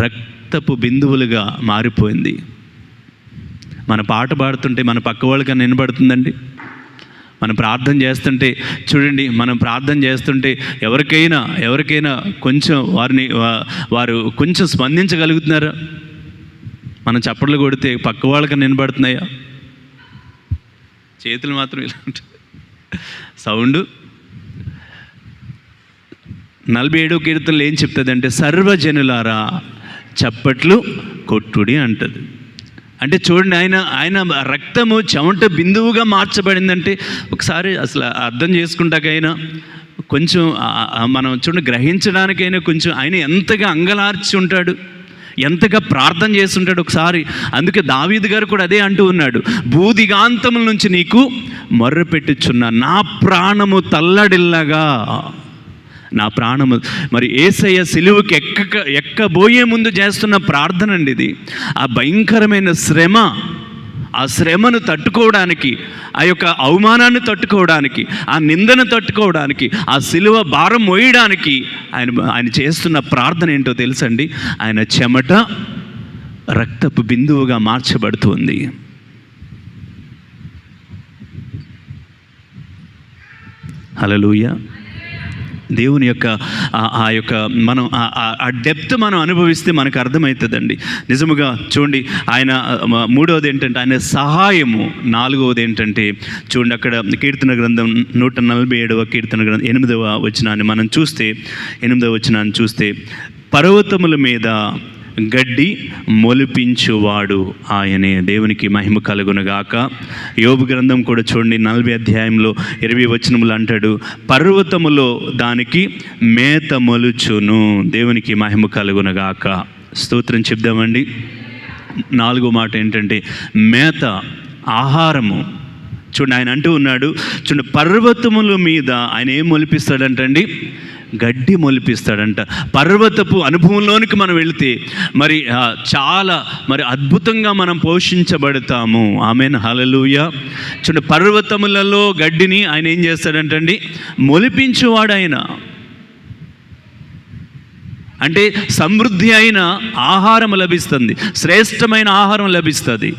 రక్తపు బిందువులుగా మారిపోయింది. మన పాట పాడుతుంటే మన పక్క వాళ్ళకన్నా వినబడుతుందండి. మనం ప్రార్థన చేస్తుంటే చూడండి, ఎవరికైనా కొంచెం వారు కొంచెం స్పందించగలుగుతున్నారా? మనం చప్పట్లు కొడితే పక్క వాళ్ళకి వినబడుతున్నాయా? చేతులు మాత్రం ఇలా ఉంటాయి. సౌండ్ 47వ కీర్తనలో ఏం చెప్తుందంటే, సర్వజనులారా చప్పట్లు కొట్టుడి అంటది. అంటే చూడండి, ఆయన రక్తము చెమట బిందువుగా మార్చబడిందంటే ఒకసారి అసలు అర్థం చేసుకుంటాకైనా కొంచెం మనం చూడండి, గ్రహించడానికైనా కొంచెం ఆయన ఎంతగా అంగలార్చి ఉంటాడు, ఎంతగా ప్రార్థన చేస్తుంటాడు ఒకసారి. అందుకే దావీదు గారు కూడా అదే అంటూ ఉన్నాడు, బూదిగాంతముల నుంచి నీకు మొర్రపెట్టుచున్నా, నా ప్రాణము తల్లడిల్లగా. నా ప్రాణము. మరి యేసయ్య సిలువకి ఎక్కబోయే ముందు చేస్తున్న ప్రార్థన అండి ఇది. ఆ భయంకరమైన శ్రమ, ఆ శ్రమను తట్టుకోవడానికి, ఆ యొక్క అవమానాన్ని తట్టుకోవడానికి, ఆ నిందను తట్టుకోవడానికి, ఆ సిలువ భారం మోయడానికి ఆయన చేస్తున్న ప్రార్థన ఏంటో తెలుసండి. ఆయన చెమట రక్తపు బిందువుగా మార్చబడుతుంది. హల్లెలూయా. దేవుని యొక్క మనం ఆ డెప్త్ మనం అనుభవిస్తే మనకు అర్థమవుతుందండి. నిజముగా చూడండి, ఆయన 3వది ఏంటంటే ఆయన సహాయము. 4వది ఏంటంటే చూడండి, అక్కడ కీర్తన గ్రంథం 147వ కీర్తన గ్రంథం 8వ వచనాన్ని మనం చూస్తే, 8వ వచనాన్ని చూస్తే, పర్వతముల మీద గడ్డి మొలిపించువాడు ఆయనే. దేవునికి మహిమ కలుగునగాక. యోబు గ్రంథం కూడా చూడండి 40వ అధ్యాయంలో 20వ వచనములు అంటాడు, పర్వతములో దానికి మేత మొలుచును. దేవునికి మహిమ కలుగునగాక. స్తోత్రం చెప్దామండి. 4వ మాట ఏంటంటే మేత, ఆహారము. చూడండి, ఆయన అంటూ ఉన్నాడు, చూడండి, పర్వతముల మీద ఆయన ఏం మొలిపిస్తాడంటండి, గడ్డి మొలిపిస్తాడంట. పర్వతపు అనుభవంలోనికి మనం వెళితే మరి చాలా అద్భుతంగా మనం పోషించబడతాము. ఆమేన్, హల్లెలూయా. చూడండి, పర్వతములలో గడ్డిని ఆయన ఏం చేస్తాడంటండి, మొలిపించువాడు ఆయన. అంటే సమృద్ధి అయిన ఆహారం లభిస్తుంది, శ్రేష్టమైన ఆహారం లభిస్తుంది.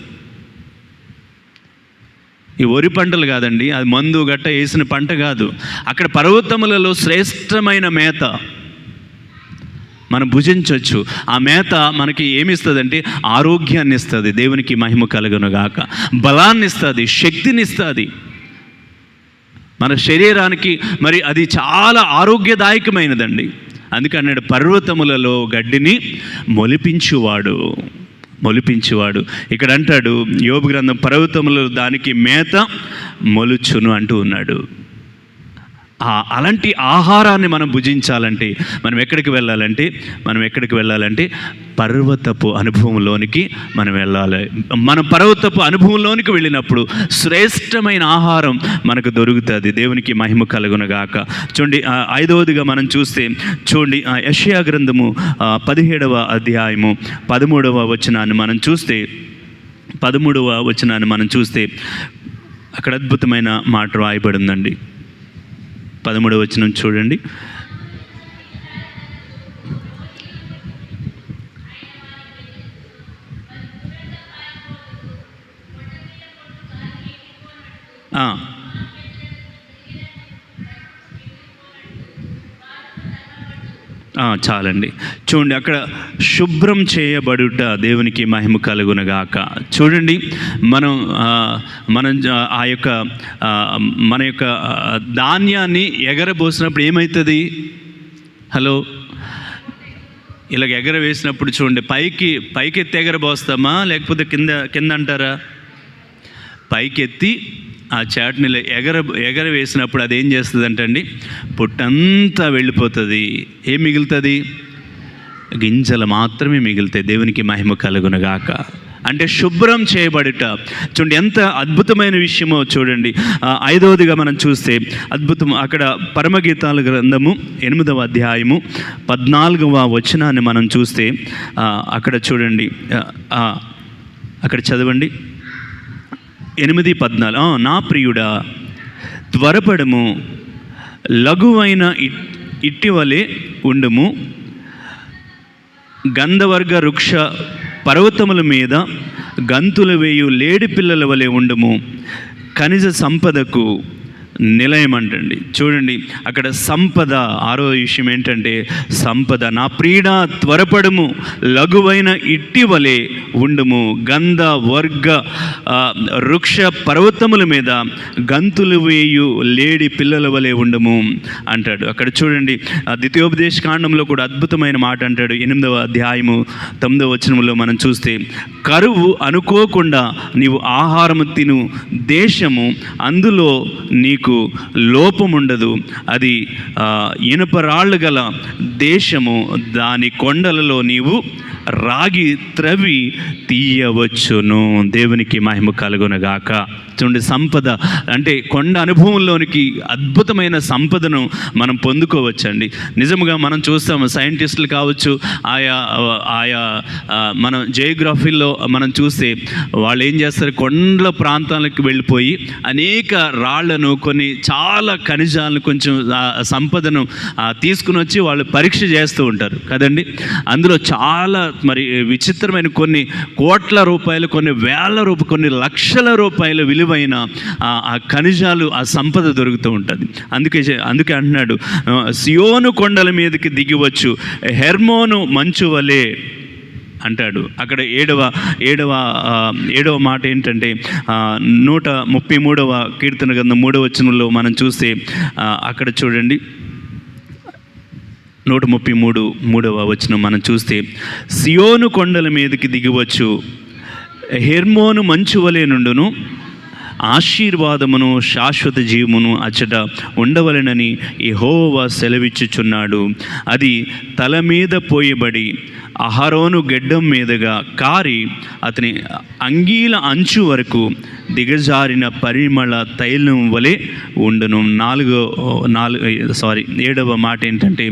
ఈ వరి పంటలు కాదండి, అది మందు గట్ట వేసిన పంట కాదు. అక్కడ పర్వతములలో శ్రేష్టమైన మేత మనం భుజించవచ్చు. ఆ మేత మనకి ఏమిస్తుందంటే ఆరోగ్యాన్ని ఇస్తుంది. దేవునికి మహిమ కలుగునుగాక. బలాన్ని ఇస్తుంది, శక్తిని ఇస్తుంది మన శరీరానికి. మరి అది చాలా ఆరోగ్యదాయకమైనదండి. అందుకన్నాడు, పర్వతములలో గడ్డిని మొలిపించువాడు. ఇక్కడ అంటాడు యోబు గ్రంథం, పర్వతములో దానికి మేత మొలుచును అంటూ ఉన్నాడు. అలాంటి ఆహారాన్ని మనం భుజించాలంటే మనం ఎక్కడికి వెళ్ళాలంటే పర్వతపు అనుభవంలోనికి మనం వెళ్ళాలి. మనం పర్వతపు అనుభవంలోనికి వెళ్ళినప్పుడు శ్రేష్టమైన ఆహారం మనకు దొరుకుతుంది. దేవునికి మహిమ కలుగునగాక. చూడండి, 5వదిగా మనం చూస్తే చూడండి, యెషయా గ్రంథము 17వ అధ్యాయము 13వ వచనాన్ని మనం చూస్తే, 13వ వచనాన్ని మనం చూస్తే అక్కడ అద్భుతమైన మాట రాయబడి ఉందండి. 13వ వచనం చూడండి. చాలండి. చూడండి, అక్కడ శుభ్రం చేయబడుట దేవునికి మహిమ కలుగునగాక. చూడండి, మనం ఆ యొక్క మన యొక్క ధాన్యాన్ని ఎగరబోసినప్పుడు ఏమవుతుంది? హలో, ఇలాగ ఎగరవేసినప్పుడు చూడండి, పైకెత్తి ఎగరబోస్తామా లేకపోతే కింద అంటారా? పైకెత్తి ఆ చాట్ని ఎగరవేసినప్పుడు అదేం చేస్తుంది అంటండి, పుట్టంతా వెళ్ళిపోతుంది. ఏం మిగులుతుంది? గింజలు మాత్రమే మిగులుతాయి. దేవునికి మహిమ కలుగునగాక. అంటే శుభ్రం చేయబడుట. చూడండి ఎంత అద్భుతమైన విషయమో చూడండి. 5వదిగా మనం చూస్తే అద్భుతం, అక్కడ పరమగీతాల గ్రంథము 8వ అధ్యాయము 14వ వచనాన్ని మనం చూస్తే అక్కడ చూడండి, అక్కడ చదవండి. 8:14 నా ప్రియుడా త్వరపడము, లఘువైన ఇట్టివలే ఉండుము, గంధవర్గ వృక్ష పర్వతముల మీద గంతులు వేయు లేడి పిల్లల వలె ఉండుము, ఖనిజ సంపదకు నిలయం అంటండి. చూడండి, అక్కడ సంపద. 6వ విషయం ఏంటంటే సంపద. నా ప్రియుడా త్వరపడము, లఘువైన ఇట్టివలే ఉండుము, గంధ వర్గ వృక్ష పర్వతముల మీద గంతులు వేయు లేడి పిల్లల వలె ఉండుము అంటాడు. అక్కడ చూడండి, ద్వితీయోపదేశ కాండంలో కూడా అద్భుతమైన మాట అంటాడు. 8వ అధ్యాయము 9వ వచనంలో మనం చూస్తే, కరువు అనుకోకుండా నీవు ఆహారము తిను దేశము, అందులో నీకు లోపముండదు. అది ఇనుపరాళ్ళు గల దేశము, దాని కొండలలో నీవు రాగి త్రవి తీయవచ్చును. దేవునికి మహిమ కలుగునగాక. చూడండి, సంపద అంటే కొండ అనుభవంలోనికి అద్భుతమైన సంపదను మనం పొందుకోవచ్చండి. నిజంగా మనం చూస్తాము, సైంటిస్టులు కావచ్చు, ఆయా మనం జియోగ్రఫీలో మనం చూస్తే వాళ్ళు ఏం చేస్తారు, కొండల ప్రాంతాలకు వెళ్ళిపోయి అనేక రాళ్లను, కొన్ని చాలా ఖనిజాలను, కొంచెం సంపదను తీసుకుని వచ్చి వాళ్ళు పరీక్ష చేస్తూ ఉంటారు కదండి. అందులో చాలా మరి విచిత్రమైన కొన్ని కోట్ల రూపాయలు, కొన్ని వేల రూపాయలు, కొన్ని లక్షల రూపాయల విలువైన ఆ ఖనిజాలు, ఆ సంపద దొరుకుతూ ఉంటుంది. అందుకే అంటున్నాడు, సియోను కొండల మీదకి దిగివచ్చు, హెర్మోను మంచు వలె అంటాడు. అక్కడ ఏడవ మాట ఏంటంటే 133వ కీర్తన గ్రంథం 3వ వచనంలో మనం చూస్తే అక్కడ చూడండి, 133వ వచనం మనం చూస్తే, సియోను కొండల మీదకి దిగివచ్చు, హెర్మోను మంచు వలె నుండును, ఆశీర్వాదమును శాశ్వత జీవమును అచ్చట ఉండవలెనని యెహోవా సెలవిచ్చుచున్నాడు. అది తల మీద పోయబడి అహరోను గెడ్డం మీదుగా కారి అతని అంగీల అంచు వరకు దిగజారిన పరిమళ తైలం వలె ఉండును. 7వ మాట ఏంటంటే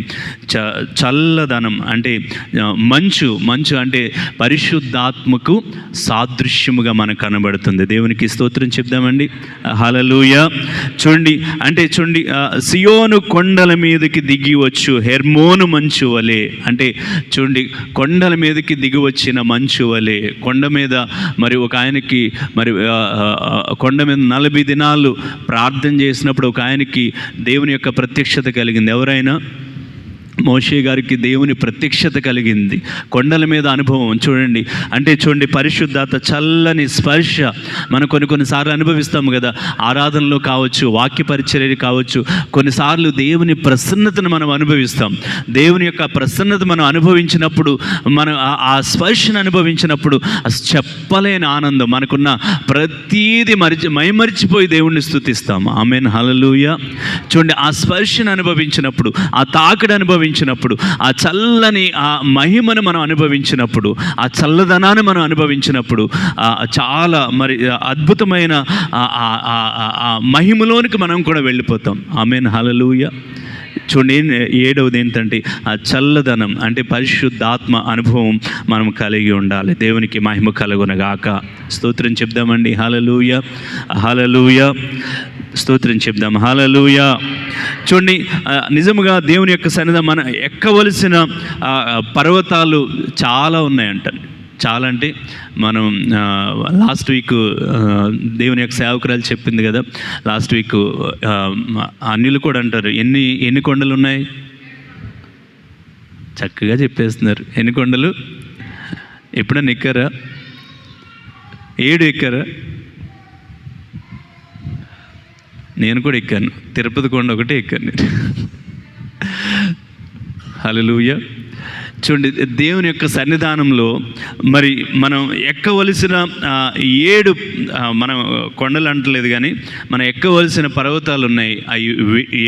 చల్లదనం, అంటే మంచు అంటే పరిశుద్ధాత్మకు సాదృశ్యముగా మనకు కనబడుతుంది. దేవునికి స్తోత్రం చెప్దామండి. హల్లెలూయా. చూడండి, సియోను కొండల మీదకి దిగి వచ్చు, హెర్మోను మంచు వలె. అంటే చూడండి, కొండల మీదకి దిగి వచ్చిన మంచు వలె. కొండ మీద మరి ఒక ఆయనకి మరి కొండ మీద 40 దినాలు ప్రార్థన చేసినప్పుడు ఒక ఆయనకి దేవుని యొక్క ప్రత్యక్షత కలిగింది. ఎవరైనా? మోషే గారికి దేవుని ప్రత్యక్షత కలిగింది. కొండల మీద అనుభవం చూడండి. అంటే చూడండి, పరిశుద్ధత, చల్లని స్పర్శ మనం కొన్నిసార్లు అనుభవిస్తాము కదా. ఆరాధనలో కావచ్చు, వాక్య పరిచర్య కావచ్చు, కొన్నిసార్లు దేవుని ప్రసన్నతను మనం అనుభవిస్తాం. దేవుని యొక్క ప్రసన్నత మనం అనుభవించినప్పుడు, మనం ఆ స్పర్శను అనుభవించినప్పుడు చెప్పలేని ఆనందం, మనకున్న ప్రతీది మైమరిచిపోయి దేవుణ్ణి స్తుతిస్తాం. ఆమేన్, హల్లెలూయా. చూడండి, ఆ స్పర్శను అనుభవించినప్పుడు, ఆ తాకిడి అనుభవించినప్పుడు, ఆ చల్లని ఆ మహిమను మనం అనుభవించినప్పుడు, ఆ చల్లదనాన్ని మనం అనుభవించినప్పుడు చాలా మరి అద్భుతమైన ఆ మహిమలోనికి మనం కూడా వెళ్ళిపోతాం. ఆమేన్, హల్లెలూయా. చూడండి, 7వది ఏంటంటే ఆ చల్లదనం, అంటే పరిశుద్ధాత్మ అనుభవం మనం కలిగి ఉండాలి. దేవునికి మహిమ కలుగునగాక. స్తోత్రం చెప్దామండి. హల్లెలూయా, హల్లెలూయా. స్తోత్రం చెప్దాం. హల్లెలూయా. చూడండి, నిజముగా దేవుని యొక్క సన్నిధానం మనం ఎక్కవలసిన పర్వతాలు చాలా ఉన్నాయంటండి. చాలా అంటే మనం లాస్ట్ వీక్ దేవుని యొక్క సేవకురాలు చెప్పింది కదా, లాస్ట్ వీక్ అన్యులు కూడా అంటారు, ఎన్ని కొండలు ఉన్నాయి? చక్కగా చెప్పేస్తున్నారు. ఎన్ని కొండలు? ఎప్పుడన్నా ఎక్కారా? 7 ఎక్కారా? నేను కూడా ఎక్కాను. తిరుపతి కొండ ఒకటే ఎక్కాను నేను. హల్లెలూయా. చూడండి, దేవుని యొక్క సన్నిధానంలో మరి మనం ఎక్కవలసిన 7 మనం కొండలు అంటలేదు కానీ మనం ఎక్కవలసిన పర్వతాలు ఉన్నాయి. ఆ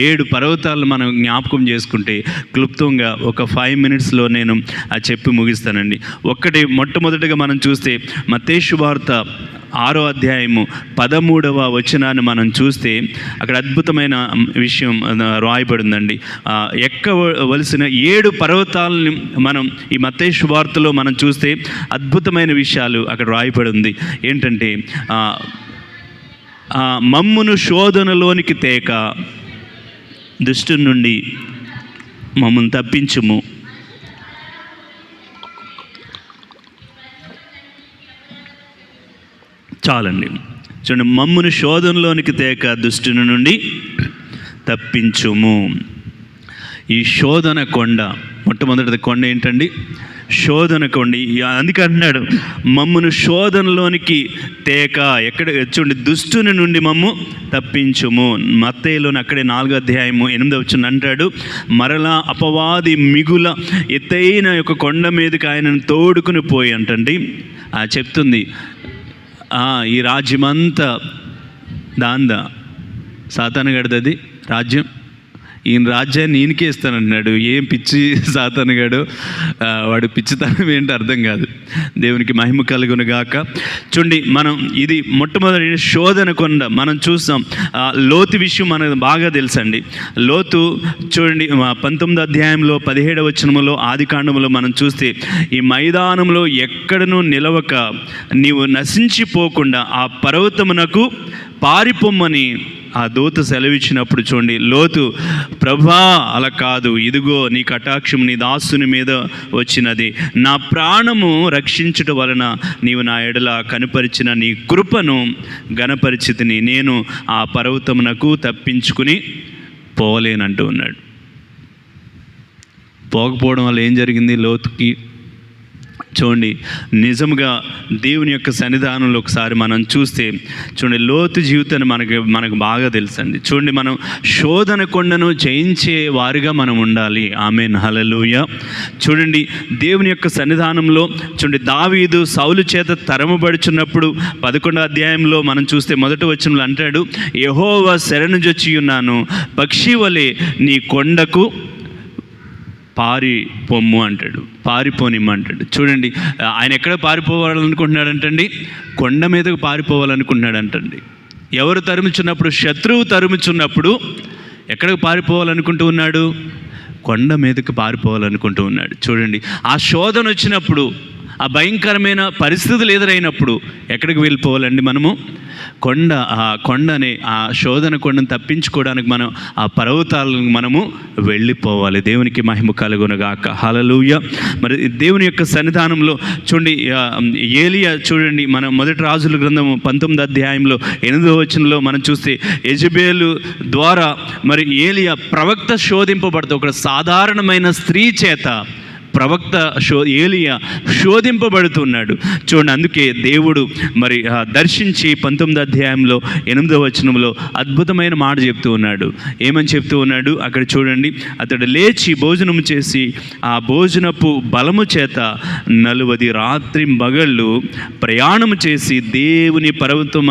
7 పర్వతాలు మనం జ్ఞాపకం చేసుకుంటే క్లుప్తంగా ఒక 5 మినిట్స్లో నేను చెప్పి ముగిస్తానండి. మొట్టమొదటిగా మనం చూస్తే మత్తయి సువార్త 6వ అధ్యాయము 13వ వచనాన్ని మనం చూస్తే అక్కడ అద్భుతమైన విషయం రాయబడిందండి. ఎక్కవలసిన 7 పర్వతాలని మనం ఈ మత్తయి సువార్తలో మనం చూస్తే అద్భుతమైన విషయాలు అక్కడ రాయబడి ఉంది. ఏంటంటే మమ్మును శోధనలోనికి తేక దుష్టుని నుండి మమ్మల్ని తప్పించుము, చాలండి. చూడండి, మమ్మును శోధనలోనికి తేక దుష్టుని నుండి తప్పించుము. ఈ శోధన కొండ, మొట్టమొదటి కొండ ఏంటండి? శోధన కొండ. అందుకే అంటున్నాడు మమ్మును శోధనలోనికి తేక. చూడండి, దుష్టుని నుండి మమ్ము తప్పించుము. మత్తయిలోని అక్కడే 4వ అధ్యాయము 8వ వచనం అంటాడు, మరలా అపవాది మిగుల ఎత్తైన యొక్క కొండ మీదకి ఆయనను తోడుకుని పోయి అంటండి చెప్తుంది, ఈ రాజ్యమంతా దాందా సాతాను గడదది రాజ్యం, ఈయన రాజ్యాన్ని ఈయనకే ఇస్తానంటున్నాడు. ఏం పిచ్చి సాతానుగాడు, వాడు పిచ్చితనం ఏంటో అర్థం కాదు. దేవునికి మహిమ కలుగునుగాక. చూడండి, మనం ఇది మొట్టమొదటి శోధన కొండ మనం చూస్తాం. లోతు విషయం మనకు బాగా తెలుసండి. లోతు చూడండి, 19వ అధ్యాయంలో 17వ వచనములో ఆదికాండములో మనం చూస్తే ఈ మైదానంలో ఎక్కడనూ నిలవక నీవు నశించిపోకుండా ఆ పర్వతమునకు పారిపోమ్మని ఆ దూత సెలవిచ్చినప్పుడు చూడండి, లోతు ప్రభా అలా కాదు, ఇదిగో నీ కటాక్షం నీ దాసుని మీద వచ్చినది, నా ప్రాణము రక్షించుట వలన నీవు నా ఎడల కనుపరిచిన నీ కృపను గణపరిచితిని, నేను ఆ పర్వతమునకు తప్పించుకుని పోలేనంటూ ఉన్నాడు. పోకపోవడం వల్ల ఏం జరిగింది లోతుకి? చూడండి, నిజంగా దేవుని యొక్క సన్నిధానంలో ఒకసారి మనం చూస్తే చూడండి, లోతు జీవితాన్ని మనకు బాగా తెలుసండి. చూడండి, మనం శోధన కొండను జయించే వారిగా మనం ఉండాలి. ఆమేన్, హల్లెలూయా. చూడండి, దేవుని యొక్క సన్నిధానంలో చూడండి, దావీదు సౌలు చేత తరమబడుచున్నప్పుడు 11వ అధ్యాయంలో మనం చూస్తే మొదటి వచనంలో అంటాడు, యెహోవా శరణుజొచ్చి ఉన్నాను, పక్షి వలె నీ కొండకు పారిపోమ్ము అంటాడు, పారిపోనిమ్మంటాడు. చూడండి, ఆయన ఎక్కడ పారిపోవాలనుకుంటున్నాడంటండి? కొండ మీదకు పారిపోవాలనుకుంటున్నాడంటండి. ఎవరు తరుముచున్నప్పుడు? శత్రువు తరుముచున్నప్పుడు ఎక్కడికి పారిపోవాలనుకుంటూ ఉన్నాడు? కొండ మీదకు పారిపోవాలనుకుంటూ ఉన్నాడు. చూడండి, ఆ శోధన వచ్చినప్పుడు, ఆ భయంకరమైన పరిస్థితులు ఎదురైనప్పుడు ఎక్కడికి వెళ్ళిపోవాలండి మనము? ఆ కొండని, ఆ శోధన కొండను తప్పించుకోవడానికి మనం ఆ పర్వతాలను మనము వెళ్ళిపోవాలి. దేవునికి మహిమ కలుగునుగాక. హల్లెలూయా. మరి దేవుని యొక్క సన్నిధానంలో చూడండి, ఏలియా చూడండి, మన మొదటి రాజుల గ్రంథము 19వ అధ్యాయంలో 8వ వచనంలో మనం చూస్తే యెజబేలు ద్వారా మరి ఏలియా ప్రవక్త శోధింపబడతాడు. ఒక సాధారణమైన స్త్రీ చేత ప్రవక్త ఏలియా శోధింపబడుతున్నాడు. చూడండి, అందుకే దేవుడు మరి దర్శించి 19వ అధ్యాయంలో 8వ వచనంలో అద్భుతమైన మాట చెప్తూ ఉన్నాడు. ఏమని చెప్తూ ఉన్నాడు అక్కడ చూడండి, అతడు లేచి భోజనము చేసి ఆ భోజనపు బలము చేత 40 రాత్రి మగళ్ళు ప్రయాణము చేసి దేవుని పర్వతం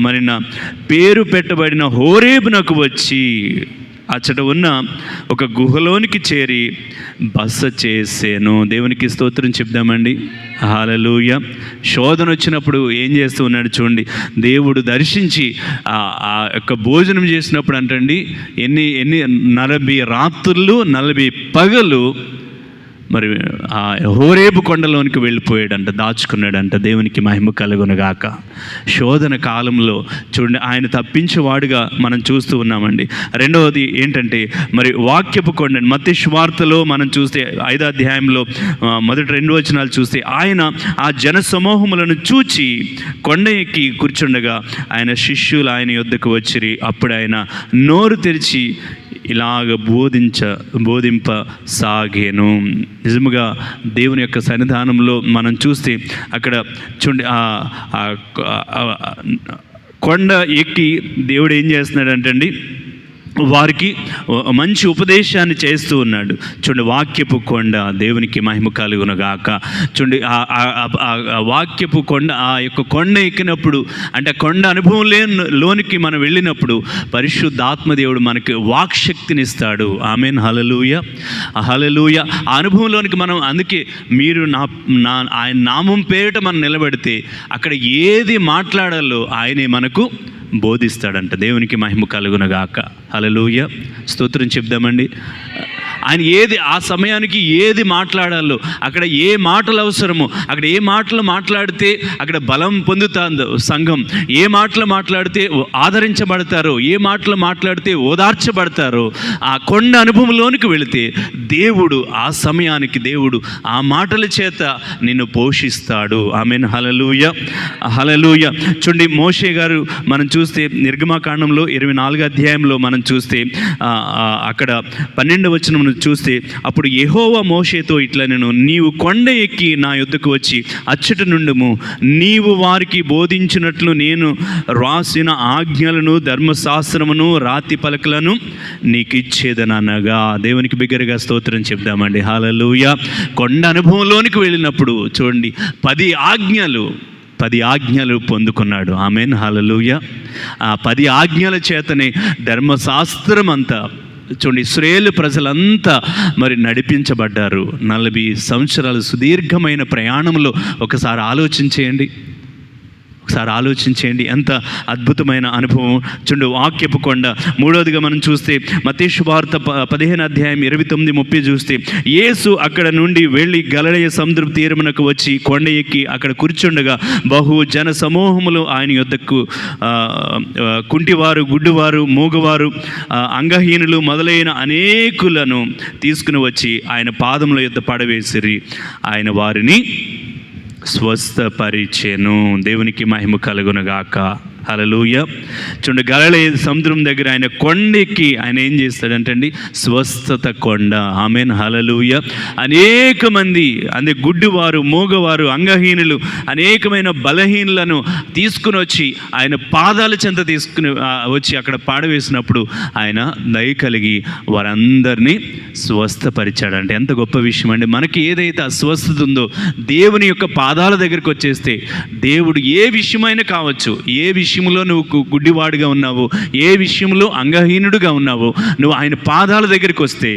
మరిన పేరు పెట్టబడిన హోరేబునకు వచ్చి అచ్చట ఉన్న ఒక గుహలోనికి చేరి బస చేసేను. దేవునికి స్తోత్రం చెప్దామండి. హల్లెలూయా. శోధన వచ్చినప్పుడు ఏం చేస్తూ ఉన్నాడు చూడండి. దేవుడు దర్శించి ఆ యొక్క భోజనం చేసినప్పుడు అంటండి, ఎన్ని 40 రాత్రులు 40 పగలు మరి ఆ హోరేబు కొండలోనికి వెళ్ళిపోయాడంట, దాచుకున్నాడంట. దేవునికి మహిమ కలుగునుగాక. శోధన కాలంలో చూడండి ఆయన తప్పించేవాడుగా మనం చూస్తూ ఉన్నామండి. రెండవది ఏంటంటే మరి వాక్యపు కొండ. మత్తయి సువార్తలో మనం చూస్తే 5వ అధ్యాయంలో మొదటి 2 వచనాలు చూస్తే ఆయన ఆ జన సమూహములను చూచి కొండ ఎక్కి కూర్చుండగా ఆయన శిష్యులు ఆయన యొద్దకు వచ్చిరి. అప్పుడు ఆయన నోరు తెరిచి ఇలాగ బోధింప సాగేను. నిజముగా దేవుని యొక్క సన్నిధానంలో మనం చూస్తే అక్కడ చూడండి కొండ ఎక్కి దేవుడు ఏం చేస్తున్నాడంటండి, వారికి మంచి ఉపదేశాన్ని చేస్తూ ఉన్నాడు. చూడండి వాక్యపు కొండ. దేవునికి మహిమ కలుగునుగాక. చూడండి ఆ వాక్యపు కొండ, ఆ యొక్క కొండ ఎక్కినప్పుడు అంటే కొండ అనుభవం లోనికి మనం వెళ్ళినప్పుడు పరిశుద్ధాత్మ దేవుడు మనకి వాక్శక్తినిస్తాడు. ఆమేన్. హల్లెలూయా, హల్లెలూయా. ఆ అనుభవంలోనికి మనం, అందుకే మీరు ఆయన నామం పేరిట మనం నిలబడితే అక్కడ ఏది మాట్లాడాలో ఆయనే మనకు బోధిస్తాడంట. దేవునికి మహిమ కలుగునుగాక. హల్లెలూయా. స్తోత్రం చెప్దామండి. ఆయన ఏది ఆ సమయానికి ఏది మాట్లాడాలో, అక్కడ ఏ మాటలు అవసరమో, అక్కడ ఏ మాటలు మాట్లాడితే అక్కడ బలం పొందుతాందో సంఘం, ఏ మాటలు మాట్లాడితే ఆదరించబడతారో, ఏ మాటలు మాట్లాడితే ఓదార్చబడతారో, ఆ కొండ అనుభవంలోనికి వెళితే దేవుడు ఆ సమయానికి దేవుడు ఆ మాటల చేత నిన్ను పోషిస్తాడు. ఆమేన్. హల్లెలూయా, హల్లెలూయా. చూడండి మోషే గారు మనం చూస్తే నిర్గమకాండంలో 24వ అధ్యాయంలో మనం చూస్తే అక్కడ 12వ వచనం చూస్తే అప్పుడు యెహోవా మోషేతో ఇట్లా, నేను నీవు కొండ ఎక్కి నా యొద్దకు వచ్చి అచ్చట నుండుము, నీవు వారికి బోధించినట్లు నేను రాసిన ఆజ్ఞలను ధర్మశాస్త్రమును రాతి పలకలను నీకు ఇచ్చేదనగా. దేవునికి బిగ్గరగా స్తోత్రం చెప్దామండి. హల్లెలూయా. కొండ అనుభవంలోనికి వెళ్ళినప్పుడు చూడండి 10 ఆజ్ఞలు పొందుకున్నాడు. ఆమేన్. హల్లెలూయా. ఆ 10 ఆజ్ఞల చేతనే ధర్మశాస్త్రం అంతా చూడండి ఇశ్రాయేలు ప్రజలంతా మరి నడిపించబడ్డారు. 40 సంవత్సరాల సుదీర్ఘమైన ప్రయాణంలో ఒకసారి ఆలోచించేయండి. ఎంత అద్భుతమైన అనుభవం. చూడండి వాక్యపు కొండ. మూడవదిగా మనం చూస్తే మత్తయి సువార్త 15వ అధ్యాయం 29-30 చూస్తే యేసు అక్కడ నుండి వెళ్ళి గలిలయ సముద్ర తీరమునకు వచ్చి కొండ ఎక్కి అక్కడ కూర్చుండగా బహు జన సమూహములు ఆయన యొద్దకు కుంటివారు, గుడ్డివారు, మూగవారు, అంగహీనులు మొదలైన అనేకులను తీసుకుని వచ్చి ఆయన పాదముల యొద్ద పడవేసిరి. ఆయన వారిని స్వస్థపరిచెను. దేవునికి మహిమ కలుగునుగాక. హల్లెలూయా. చూడండి గలిలయ సముద్రం దగ్గర ఆయన కొండెక్కి ఆయన ఏం చేస్తాడంటండి, స్వస్థత కొండ. ఆమేన్. హల్లెలూయా. అనేక మంది అంటే గుడ్డివారు, మూగవారు, అంగహీనులు, అనేకమైన బలహీనులను తీసుకుని వచ్చి ఆయన పాదాల చెంత తీసుకుని వచ్చి అక్కడ పాడవేసినప్పుడు ఆయన దయ కలిగి వారందరినీ స్వస్థపరిచాడంటే ఎంత గొప్ప విషయం అండి. మనకి ఏదైతే అస్వస్థత ఉందో దేవుని యొక్క పాదాల దగ్గరికి వచ్చేస్తే దేవుడు ఏ విషయమైనా కావచ్చు, ఏ విషయంలో నువ్వు గుడ్డివాడుగా ఉన్నావు, ఏ విషయంలో అంగహీనుడుగా ఉన్నావు, నువ్వు ఆయన పాదాల దగ్గరికి వస్తే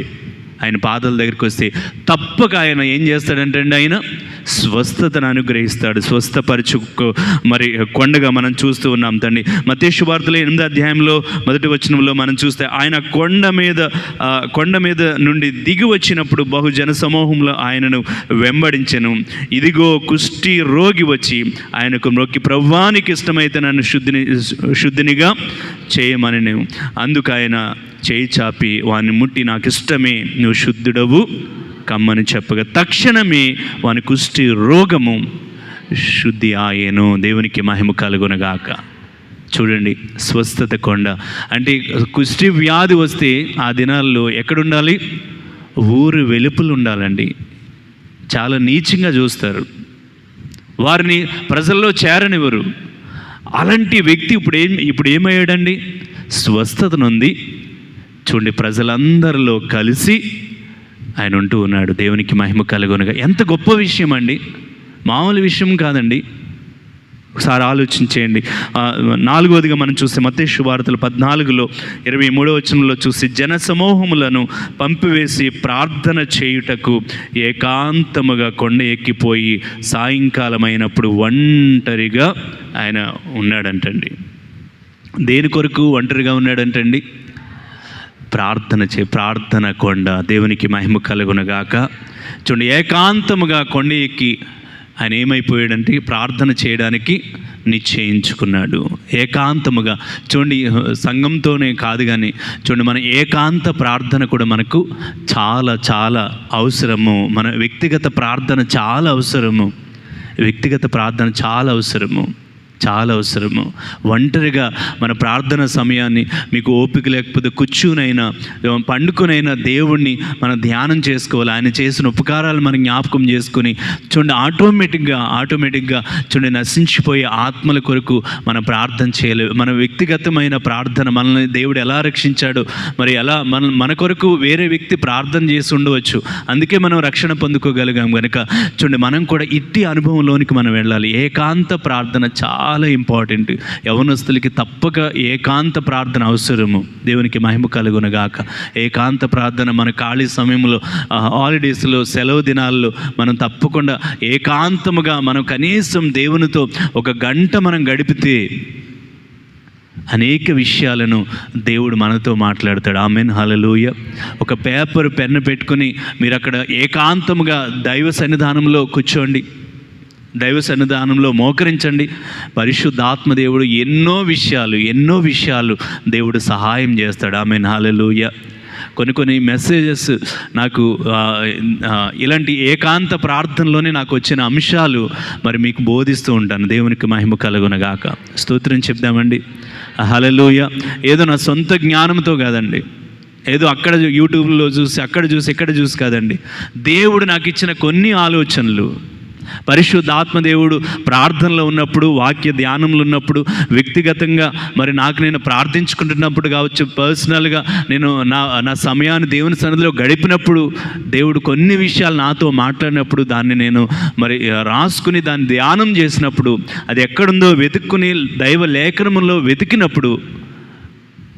తప్పక ఆయన ఏం చేస్తాడంటే ఆయన స్వస్థతను అనుగ్రహిస్తాడు. స్వస్థపరచు మరి కొండగా మనం చూస్తూ ఉన్నాం తండ్రి. మత్తయి సువార్తలో 8వ అధ్యాయంలో 1వ వచనంలో మనం చూస్తే ఆయన కొండ మీద నుండి దిగి వచ్చినప్పుడు బహుజన సమూహంలో ఆయనను వెంబడించెను. ఇదిగో కుష్టి రోగి వచ్చి ఆయనకు మొక్కి, ప్రభువానికి ఇష్టమైతే నన్ను శుద్ధినిగా చేయమని అందుకు ఆయన చేయి చాపి వాని ముట్టి, నాకు ఇష్టమే, నువ్వు శుద్ధుడవు కమ్మని చెప్పగా తక్షణమే వాని కుష్టి రోగము శుద్ధి ఆయను. దేవునికి మహిమ కలుగునుగాక. చూడండి స్వస్థత కొండ అంటే కుష్టి వ్యాధి వస్తే ఆ దినాల్లో ఎక్కడుండాలి, ఊరు వెలుపలు ఉండాలండి. చాలా నీచంగా చూస్తారు, వారిని ప్రజల్లో చేరనివ్వరు. అలాంటి వ్యక్తి ఇప్పుడు ఏమయ్యాడండి, స్వస్థత నొంది చూడండి ప్రజలందరిలో కలిసి ఆయన ఉంటూ ఉన్నాడు. దేవునికి మహిమ కలుగునుగా. ఎంత గొప్ప విషయం అండి, మామూలు విషయం కాదండి. ఒకసారి ఆలోచించేయండి. నాలుగవదిగా మనం చూస్తే మత్తయి సువార్తలు 14:23 చూసి, జనసమూహములను పంపివేసి ప్రార్థన చేయుటకు ఏకాంతముగా కొండ ఎక్కిపోయి సాయంకాలమైనప్పుడు ఒంటరిగా ఆయన ఉన్నాడంటండి. దేని కొరకు ఒంటరిగా ఉన్నాడంటండి? ప్రార్థన కొండ. దేవునికి మహిమ కలుగునగాక. చూడండి, ఏకాంతముగా కొండ ఎక్కి ఆయన ఏమైపోయాడంటే ప్రార్థన చేయడానికి నిశ్చయించుకున్నాడు. ఏకాంతముగా. చూడండి, సంఘంతోనే కాదు కానీ చూడండి, మన ఏకాంత ప్రార్థన కూడా మనకు చాలా చాలా అవసరము. మన వ్యక్తిగత ప్రార్థన చాలా అవసరము. చాలా అవసరము. ఒంటరిగా మన ప్రార్థన సమయాన్ని, మీకు ఓపిక లేకపోతే కూర్చునైనా పండుకునైనా దేవుణ్ణి మనం ధ్యానం చేసుకోవాలి. ఆయన చేసిన ఉపకారాలు మనం జ్ఞాపకం చేసుకుని చూడండి, ఆటోమేటిక్గా చూడండి, నశించిపోయే ఆత్మల కొరకు మనం ప్రార్థన చేయలేము. మన వ్యక్తిగతమైన ప్రార్థన, మనల్ని దేవుడు ఎలా రక్షించాడో, మరి ఎలా మన కొరకు వేరే వ్యక్తి ప్రార్థన చేసి ఉండవచ్చు, అందుకే మనం రక్షణ పొందుకోగలిగాం కనుక చూడండి, మనం కూడా ఇట్టి అనుభవంలోనికి మనం వెళ్ళాలి. ఏకాంత ప్రార్థన చాలా ఇంపార్టెంట్. యవనస్తులకి తప్పక ఏకాంత ప్రార్థన అవసరము. దేవునికి మహిమ కలుగునగాక. ఏకాంత ప్రార్థన మన ఖాళీ సమయంలో, హాలిడేస్లో, సెలవు దినాల్లో మనం తప్పకుండా ఏకాంతముగా మనం కనీసం దేవునితో 1 గంట మనం గడిపితే అనేక విషయాలను దేవుడు మనతో మాట్లాడతాడు. ఆమేన్, హల్లెలూయా. ఒక పేపర్, పెన్ను పెట్టుకుని మీరు అక్కడ ఏకాంతముగా దైవ సన్నిధానంలో కూర్చోండి, దైవ సన్నిధానంలో మోకరించండి. పరిశుద్ధాత్మ దేవుడు ఎన్నో విషయాలు దేవుడు సహాయం చేస్తాడు. ఆమేన్, హల్లెలూయా. కొన్ని మెసేజెస్ నాకు ఇలాంటి ఏకాంత ప్రార్థనలోనే నాకు వచ్చిన అంశాలు మరి మీకు బోధిస్తూ ఉంటాను. దేవునికి మహిమ కలుగునగాక. స్తోత్రం చెప్దామండి. హల్లెలూయా. ఏదో నా సొంత జ్ఞానంతో కాదండి, ఏదో అక్కడ యూట్యూబ్లో చూసి ఇక్కడ చూసి కాదండి. దేవుడు నాకు ఇచ్చిన కొన్ని ఆలోచనలు, పరిశుద్ధాత్మ దేవుడు ప్రార్థనలో ఉన్నప్పుడు, వాక్య ధ్యానంలో ఉన్నప్పుడు, వ్యక్తిగతంగా మరి నేను ప్రార్థించుకుంటున్నప్పుడు కావచ్చు, పర్సనల్గా నేను నా సమయాన్ని దేవుని సన్నిధిలో గడిపినప్పుడు దేవుడు కొన్ని విషయాలు నాతో మాట్లాడినప్పుడు దాన్ని నేను మరి రాసుకుని దాన్ని ధ్యానం చేసినప్పుడు, అది ఎక్కడుందో వెతుక్కుని దైవ లేఖనములో వెతికినప్పుడు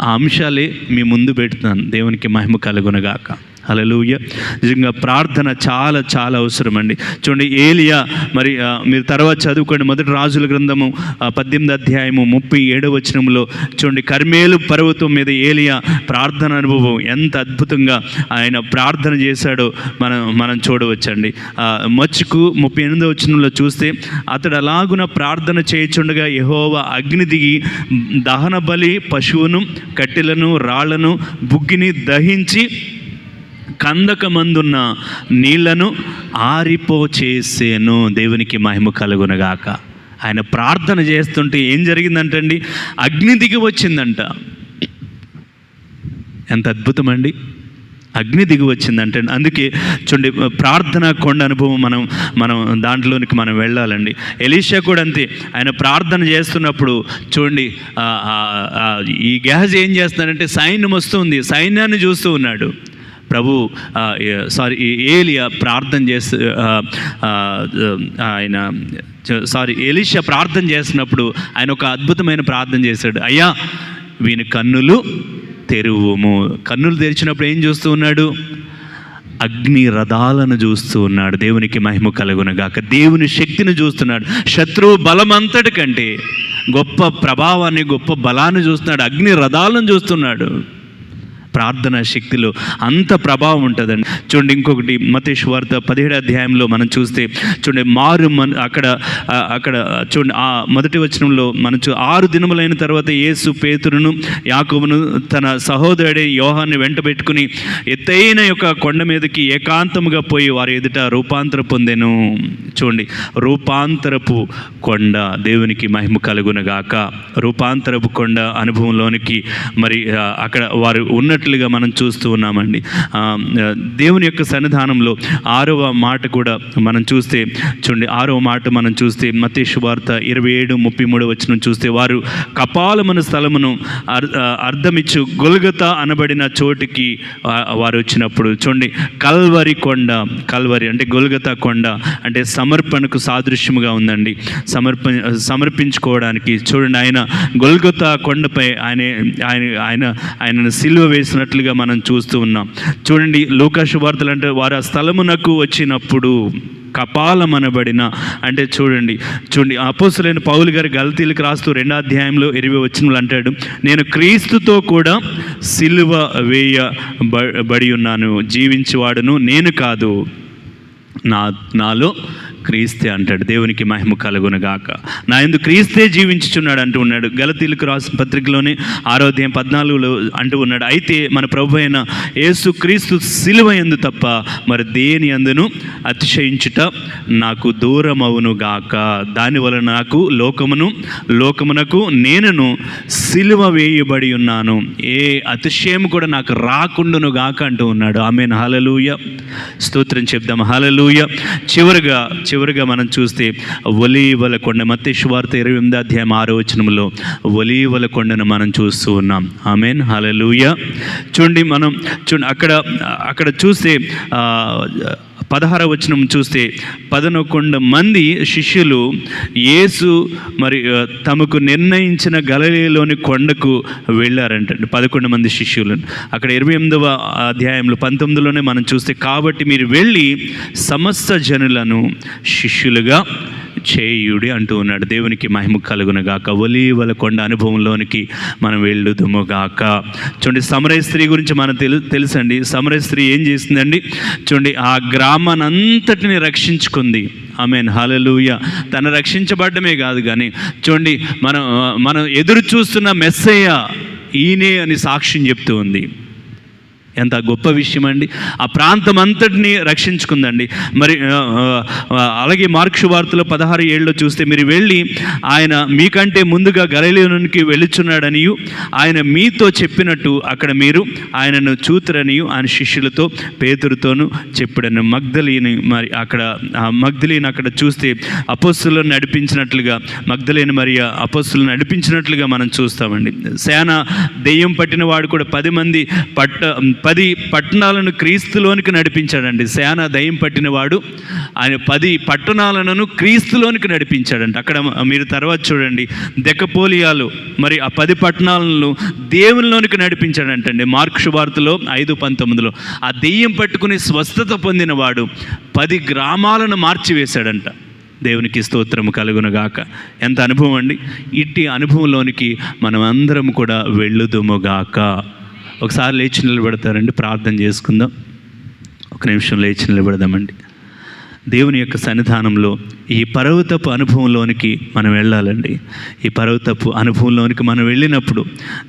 ఆ అంశాలే మీ ముందు పెడుతున్నాను. దేవునికి మహిమ కలుగునగాక. హల్లెలూయా. నిజంగా ప్రార్థన చాలా చాలా అవసరం అండి. చూడండి, ఏలియా మరి మీరు తర్వాత చదువుకోండి, 1 రాజుల గ్రంథము 18:37 చూడండి, కర్మేలు పర్వతం మీద ఏలియా ప్రార్థన అనుభవం ఎంత అద్భుతంగా ఆయన ప్రార్థన చేశాడో మనం చూడవచ్చండి. మచ్చుకు 38 చూస్తే, అతడు అలాగున ప్రార్థన చేయుచుండగా యెహోవా అగ్ని దిగి దహన బలి పశువును, కట్టెలను, రాళ్లను, బుగ్గిని దహించి కందకమందున్న నీళ్లను ఆరిపోచేసేను. దేవునికి మహిమ కలుగునగాక. ఆయన ప్రార్థన చేస్తుంటే ఏం జరిగిందంటండి? అగ్ని దిగి వచ్చిందంట. ఎంత అద్భుతమండి! అగ్ని దిగి వచ్చిందంటే అందుకే చూడండి, ప్రార్థన కొండ అనుభవం మనం దాంట్లోనికి మనం వెళ్ళాలండి. ఎలీషా కూడా అంతే. ఆయన ప్రార్థన చేస్తున్నప్పుడు చూడండి, ఈ గెహజీ ఏం చేస్తున్నాడంటే సైన్యం వస్తుంది, సైన్యాన్ని చూస్తూ ఉన్నాడు. ఏలియా ప్రార్థన చేస్తూ ఎలీషా ప్రార్థన చేస్తున్నప్పుడు ఆయన ఒక అద్భుతమైన ప్రార్థన చేశాడు. అయ్యా, వీని కన్నులు తెరువుము. కన్నులు తెరిచినప్పుడు ఏం చూస్తూ ఉన్నాడు? అగ్ని రథాలను చూస్తూ ఉన్నాడు. దేవునికి మహిమ కలుగునగాక. దేవుని శక్తిని చూస్తున్నాడు. శత్రువు బలమంతటి కంటే గొప్ప ప్రభావాన్ని, గొప్ప బలాన్ని చూస్తున్నాడు. అగ్ని రథాలను చూస్తున్నాడు. ప్రార్థన శక్తిలో అంత ప్రభావం ఉంటుందండి. చూడండి, ఇంకొకటి మత్తయి సువార్త 17 మనం చూస్తే చూడండి, అక్కడ చూడండి, ఆ 1 మనం 6 దినములైన తర్వాత యేసు పేతురును, యాకోబును తన సహోదరుడి యోహాన్ని వెంట పెట్టుకుని ఎత్తైన యొక్క కొండ మీదకి ఏకాంతముగా పోయి వారి ఎదుట రూపాంతర పొందెను. చూడండి, రూపాంతరపు కొండ. దేవునికి మహిమ కలుగునగాక. రూపాంతరపు కొండ అనుభవంలోనికి మరి అక్కడ వారు ఉన్న వేసినట్లుగా మనం చూస్తూ ఉన్నామండి. దేవుని యొక్క సన్నిధానంలో 6వ మాట కూడా మనం చూస్తే చూడండి, 6వ మాట మనం చూస్తే మత్తయి సువార్త 27:33 వచనం చూస్తే, వారు కపాలమున స్థలమును అర్థమిచ్చు గొల్గొతా అనబడిన చోటికి వారు వచ్చినప్పుడు చూడండి, కల్వరి కొండ, కల్వరి అంటే గొల్గొతా కొండ అంటే సమర్పణకు సాదృశ్యముగా ఉందండి. సమర్పించుకోవడానికి చూడండి, ఆయన గొల్గొతా కొండపై ఆయనను సిలువ వేసినట్లుగా మనం చూస్తూ ఉన్నాం. చూడండి, లూకా సువార్తలు అంటే వారు ఆ స్థలమునకు వచ్చినప్పుడు కపాలం అనబడిన అంటే చూడండి అపోస్తలుడైన పౌలు గారు గలతీయులకు రాస్తూ 2వ అధ్యాయంలో 20వ వచనంలో అంటాడు, నేను క్రీస్తుతో కూడా సిలువ వేయబడి ఉన్నాను, జీవించేవాడును నేను కాదు, నాలో క్రీస్తే అంటాడు. దేవునికి మహిమ కలుగునుగాక. నా యందు క్రీస్తే జీవించుచున్నాడు అంటూ ఉన్నాడు. గలతీయులకు రాసిన పత్రికలోనే 6వ అధ్యాయం 14లో అంటూ ఉన్నాడు. అయితే మన ప్రభు అయిన యేసు క్రీస్తు సిలువ యందు తప్ప మరి దేని యందును అతిశయించుట నాకు దూరమవునుగాక. దానివల్ల నాకు లోకమునకు నేనును సిలువ వేయబడి ఉన్నాను, ఏ అతిశయం కూడా నాకు రాకుండాను గాక అంటూ ఉన్నాడు. ఆమేన్, హల్లెలూయా, స్తోత్రం చెప్దాం, హల్లెలూయా. చివరిగా మనం చూస్తే ఒలీవల కొండ, మత్తయి సువార్త 28వ అధ్యాయం 6వ వచనంలో ఒలీవల కొండను మనం చూస్తూ ఉన్నాం. ఆమేన్, హల్లెలూయా. చూడండి అక్కడ చూస్తే 16వ వచనం చూస్తే 11 మంది శిష్యులు యేసు మరి తమకు నిర్ణయించిన గలిలయలోని కొండకు వెళ్ళారంటండి. 11 మంది శిష్యులు. అక్కడ 28వ అధ్యాయంలో 19లోనే మనం చూస్తే, కాబట్టి మీరు వెళ్ళి సమస్త జనులను శిష్యులుగా చేయుడి అంటూ ఉన్నాడు. దేవునికి మహిమ కలుగునుగాక. ఒలీవల కొండ అనుభవంలోనికి మనం వెళ్ళుదుముగాక. చూడండి, సమరయ స్త్రీ గురించి మనకు తెలుసండి. సమరయ స్త్రీ ఏం చేసిందండి? చూడండి, ఆ గ్రామానంతటిని రక్షించుకుంది. ఆమేన్, హల్లెలూయా. తను రక్షించబడ్డమే కాదు కానీ చూడండి, మనం ఎదురు చూస్తున్న మెస్సయ్య ఈయనే అని సాక్ష్యం చెప్తూ ఉంది. ఎంత గొప్ప విషయం అండి. ఆ ప్రాంతం అంతటిని రక్షించుకుందండి. మరి అలాగే మార్కు సువార్తలో 16:7 చూస్తే, మీరు వెళ్ళి ఆయన మీకంటే ముందుగా గలిలయలోనికి వెళ్ళుచున్నాడనియు ఆయన మీతో చెప్పినట్టు అక్కడ మీరు ఆయనను చూతురనియు ఆయన శిష్యులతో పేతురుతోనూ చెప్పాడని. మగ్దలీని అక్కడ చూస్తే అపోస్తులను నడిపించినట్లుగా, మగ్దలీని మరియ అపోస్తులను నడిపించినట్లుగా మనం చూస్తామండి. సేన దెయ్యం పట్టిన వాడు కూడా 10 పట్టణాలను క్రీస్తులోనికి నడిపించాడండి. సేన దయ్యం పట్టినవాడు ఆయన 10 పట్టణాలను క్రీస్తులోనికి నడిపించాడంట. అక్కడ మీరు తర్వాత చూడండి, దెకపోలియాలు మరి ఆ 10 పట్టణాలను దేవునిలోనికి నడిపించాడంటండి. మార్కు సువార్తలో 5:19లో ఆ దెయ్యం పట్టుకుని స్వస్థత పొందినవాడు 10 గ్రామాలను మార్చివేశాడంట. దేవునికి స్తోత్రము కలుగునుగాక. ఎంత అనుభవం అండి. ఇట్టి అనుభవంలోనికి మనం అందరం కూడా వెళ్ళుదుముగాక. ఒకసారి లేచి నిలబెడతారండి, ప్రార్థన చేసుకుందాం. ఒక నిమిషం లేచి నిలబెడదామండి. దేవుని యొక్క సన్నిధానంలో ఈ పర్వతపు అనుభవంలోనికి మనం వెళ్ళాలండి. ఈ పర్వతపు అనుభవంలోనికి మనం వెళ్ళినప్పుడు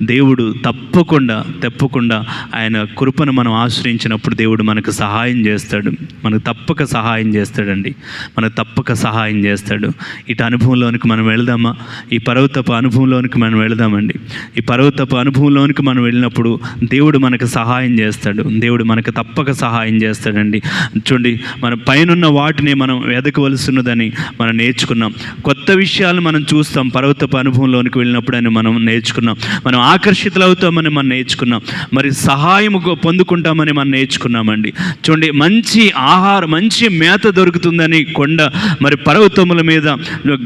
దేవుడు తప్పకుండా ఆయన కృపను మనం ఆశ్రయించినప్పుడు దేవుడు మనకు సహాయం చేస్తాడు. మనకు తప్పక సహాయం చేస్తాడండి. మనకు తప్పక సహాయం చేస్తాడు. ఇటు అనుభవంలోనికి మనం వెళదామా? ఈ పర్వతపు అనుభవంలోనికి మనం వెళదామండి. ఈ పర్వతపు అనుభవంలోనికి మనం వెళ్ళినప్పుడు దేవుడు మనకు సహాయం చేస్తాడు. దేవుడు మనకు తప్పక సహాయం చేస్తాడండి. చూడండి, మన పైనున్న వాటిని మనం వెదకవలసినదని మనం నేర్చుకున్నాం. కొత్త విషయాలు మనం చూస్తాం పర్వతపు అనుభవంలోనికి వెళ్ళినప్పుడు అని మనం నేర్చుకున్నాం. మనం ఆకర్షితులు అవుతామని మనం నేర్చుకున్నాం. మరి సహాయం పొందుకుంటామని మనం నేర్చుకున్నామండి. చూడండి, మంచి ఆహారం, మంచి మేత దొరుకుతుందని కొండ మరి పర్వతముల మీద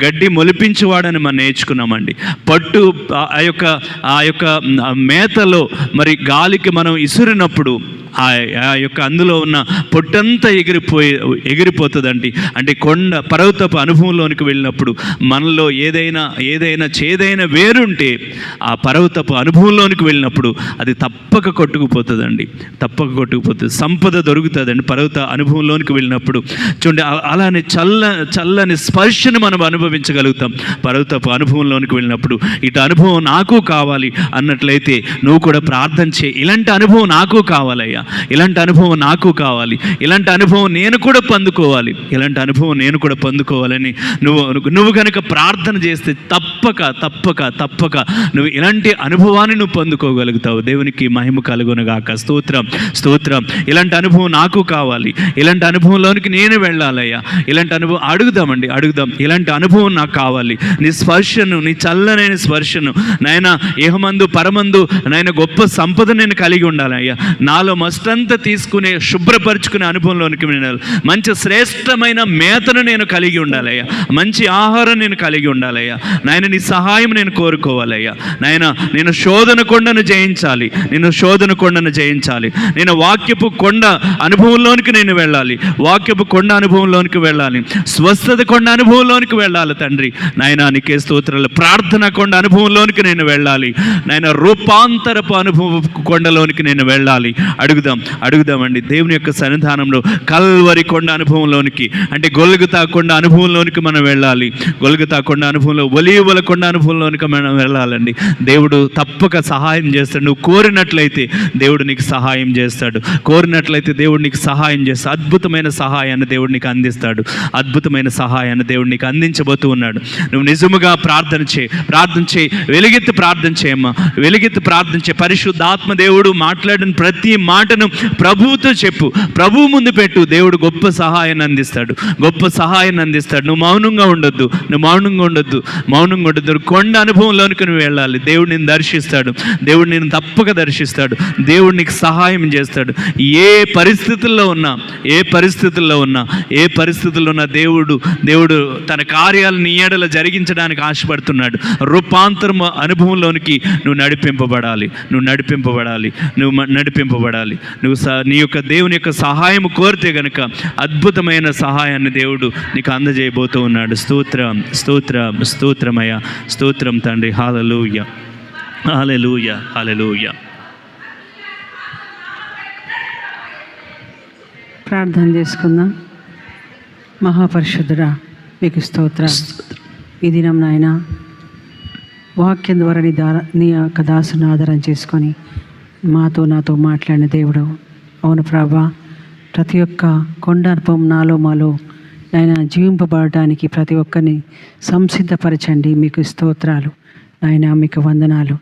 గడ్డి మొలిపించేవాడని మనం నేర్చుకున్నామండి. ఆ యొక్క మేతలో మరి గాలికి మనం ఇసురినప్పుడు ఆ యొక్క అందులో ఉన్న పొట్టంతా ఎగిరిపోతుందండి. అంటే పర్వతపు అనుభవంలోనికి వెళ్ళినప్పుడు మనలో ఏదైనా చేదైన వేరుంటే ఆ పర్వతపు అనుభవంలోనికి వెళ్ళినప్పుడు అది తప్పక కొట్టుకుపోతుందండి. సంపద దొరుకుతుందండి పర్వత అనుభవంలోనికి వెళ్ళినప్పుడు. చూడండి, అలానే చల్లని స్పర్శను మనం అనుభవించగలుగుతాం పర్వతపు అనుభవంలోనికి వెళ్ళినప్పుడు. ఇటు అనుభవం నాకు కావాలి అన్నట్లయితే నువ్వు కూడా ప్రార్థన చేయి. ఇలాంటి అనుభవం నాకు కావాలయ్యా, ఇలాంటి అనుభవం నాకు కావాలి, ఇలాంటి అనుభవం నేను కూడా పొందుకోవాలి. పొందుకోవాలి, ఇలాంటి అనుభవం నేను కూడా పొందుకోవాలని నువ్వు కనుక ప్రార్థన చేస్తే తప్పక నువ్వు ఇలాంటి అనుభవాన్ని నువ్వు పొందుకోగలుగుతావు. దేవునికి మహిమ కలుగునుగాక. స్తోత్రం. ఇలాంటి అనుభవం నాకు కావాలి, ఇలాంటి అనుభవంలోనికి నేను వెళ్ళాలయ్యా. ఇలాంటి అనుభవం అడుగుదాం. ఇలాంటి అనుభవం నాకు కావాలి. నీ స్పర్శను, నీ చల్లనైన స్పర్శను నాయన, ఇహమందు పరమందు నాయన గొప్ప సంపద నేను కలిగి ఉండాలయ్యా. నాలో మస్తంతా తీసుకునే శుభ్రపరుచుకునే అనుభవంలోనికి నేను మంచి శ్రేష్టమైన మేతను నేను కలిగి ఉండాలయ్యా. మంచి ఆహారం నేను కలిగి ఉండాలయ్యా. నాయన నీ సహాయం నేను కోరుకోవాలయ్యా. నాయన నేను శోధన కొండను జయించాలి. నేను వాక్యపు కొండ అనుభవంలోనికి నేను వెళ్ళాలి. స్వస్థత కొండ అనుభవంలోనికి వెళ్ళాలి తండ్రి. నాయన నీకే స్తోత్రాలు. ప్రార్థన కొండ అనుభవంలోనికి నేను వెళ్ళాలి. నాయన రూపాంతరపు అనుభవ కొండలోనికి నేను వెళ్ళాలి. అడుగుదామండి దేవుని యొక్క సన్నిధానంలో. కల్వరి కొండ అనుభవంలోనికి, అంటే గొల్గొతా కొండ అనుభవంలోనికి మనం వెళ్ళాలి. గొల్గొతా కొండ అనుభవంలో, ఒలీవల కొండ అనుభవంలోనికి మనం వెళ్ళాలండి. దేవుడు తప్పక సహాయం చేస్తాడు. నువ్వు కోరినట్లయితే దేవుడు నీకు సహాయం చేస్తాడు. అద్భుతమైన సహాయాన్ని దేవుడు నీకు అందిస్తాడు. అందించబోతూ ఉన్నాడు. నువ్వు నిజముగా ప్రార్థన చేయి. వెలుగెత్తి ప్రార్థన చేయి. పరిశుద్ధాత్మ దేవుడు మాట్లాడిన ప్రతి మాటను ప్రభువుతో చెప్పు. ప్రభువు ముందు పెట్టు. దేవుడు గొప్ప సహాయాన్ని అందిస్తాడు. నువ్వు మౌనంగా ఉండొద్దు. కొండ అనుభవంలోనికి నువ్వు వెళ్ళాలి. దేవుడు నిన్ను దర్శిస్తాడు. దేవుడు నిన్ను తప్పక దర్శిస్తాడు. దేవుడు నీకు సహాయం చేస్తాడు. ఏ పరిస్థితుల్లో ఉన్నా దేవుడు తన కార్యాలను నీ ఎడల జరిగించడానికి ఆశపడుతున్నాడు. రూపాంతరం అనుభవంలోనికి నువ్వు నడిపింపబడాలి. నీ యొక్క దేవుని యొక్క సహాయం కోరితే గనుక అద్భుతమైన సహాయాన్ని దేవుడు నీకు అందజేయబోతూ ఉన్నాడు. స్తోత్రమయ్యా. స్తోత్రం తండ్రి. హల్లెలూయా. ప్రార్థన చేసుకుందాం. మహాపరిశుద్ధుడా మీకు స్తోత్రం. ఈ దినం నాయన వాక్యం ద్వారా నీ యొక్క దాసుని ఆధారం చేసుకొని నాతో మాట్లాడిన దేవుడు. అవును ప్రభా, ప్రతి ఒక్క కొండ అనుభవం నాలో మాలో నాయన జీవింపబడటానికి ప్రతి ఒక్కరిని సంసిద్ధపరచండి. మీకు స్తోత్రాలు నాయన, మీకు వందనాలు.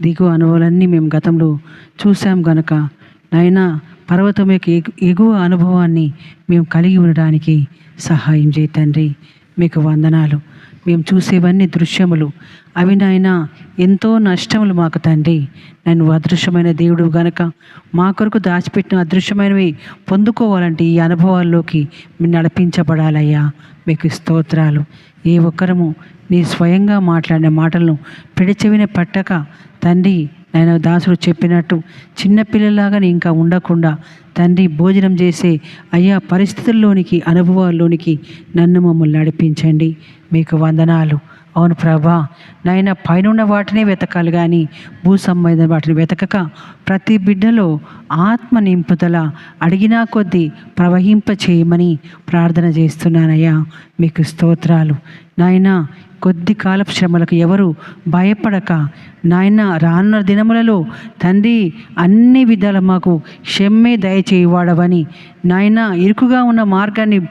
దిగువ అనుభవాలన్నీ మేము గతంలో చూసాం గనక నాయన పర్వతం యొక్క ఎగువ అనుభవాన్ని మేము కలిగి ఉండడానికి సహాయం చేయి తండ్రి. మీకు వందనాలు. మేము చూసేవన్నీ దృశ్యములు, అవి నాయన ఎంతో నష్టములు మాకు తండ్రి. నేను అదృశ్యమైన దేవుడు గనక మా కొరకు దాచిపెట్టిన అదృశ్యమైనవి పొందుకోవాలంటే ఈ అనుభవాల్లోకి మేము నడిపించబడాలయ్యా. మీకు స్తోత్రాలు. ఏ ఒక్కరము నీ స్వయంగా మాట్లాడిన మాటలను పెడచెవిన పట్టక తండ్రి, నాయన దాసుడు చెప్పినట్టు చిన్నపిల్లలాగా ఇంకా ఉండకుండా తండ్రి భోజనం చేసే అయ్యా పరిస్థితుల్లోనికి, అనుభవాల్లోనికి నన్ను మమ్మల్ని నడిపించండి. మీకు వందనాలు. అవును ప్రభా, నాయన పైన వాటినే వెతకాలి కానీ భూ సంబంధమైన వాటిని వెతకక ప్రతి బిడ్డలో ఆత్మ నింపుదల అడిగినా కొద్దీ ప్రవహింప చేయమని ప్రార్థన చేస్తున్నానయ్యా. మీకు స్తోత్రాలు నాయన. కొద్ది కాలపు శ్రమలకు ఎవరు భయపడక నాయన రానున్న దినములలో తండ్రి అన్ని విధాల మాకు క్షమ్మే దయచేయవాడవని నాయన ఇరుకుగా ఉన్న మార్గాన్ని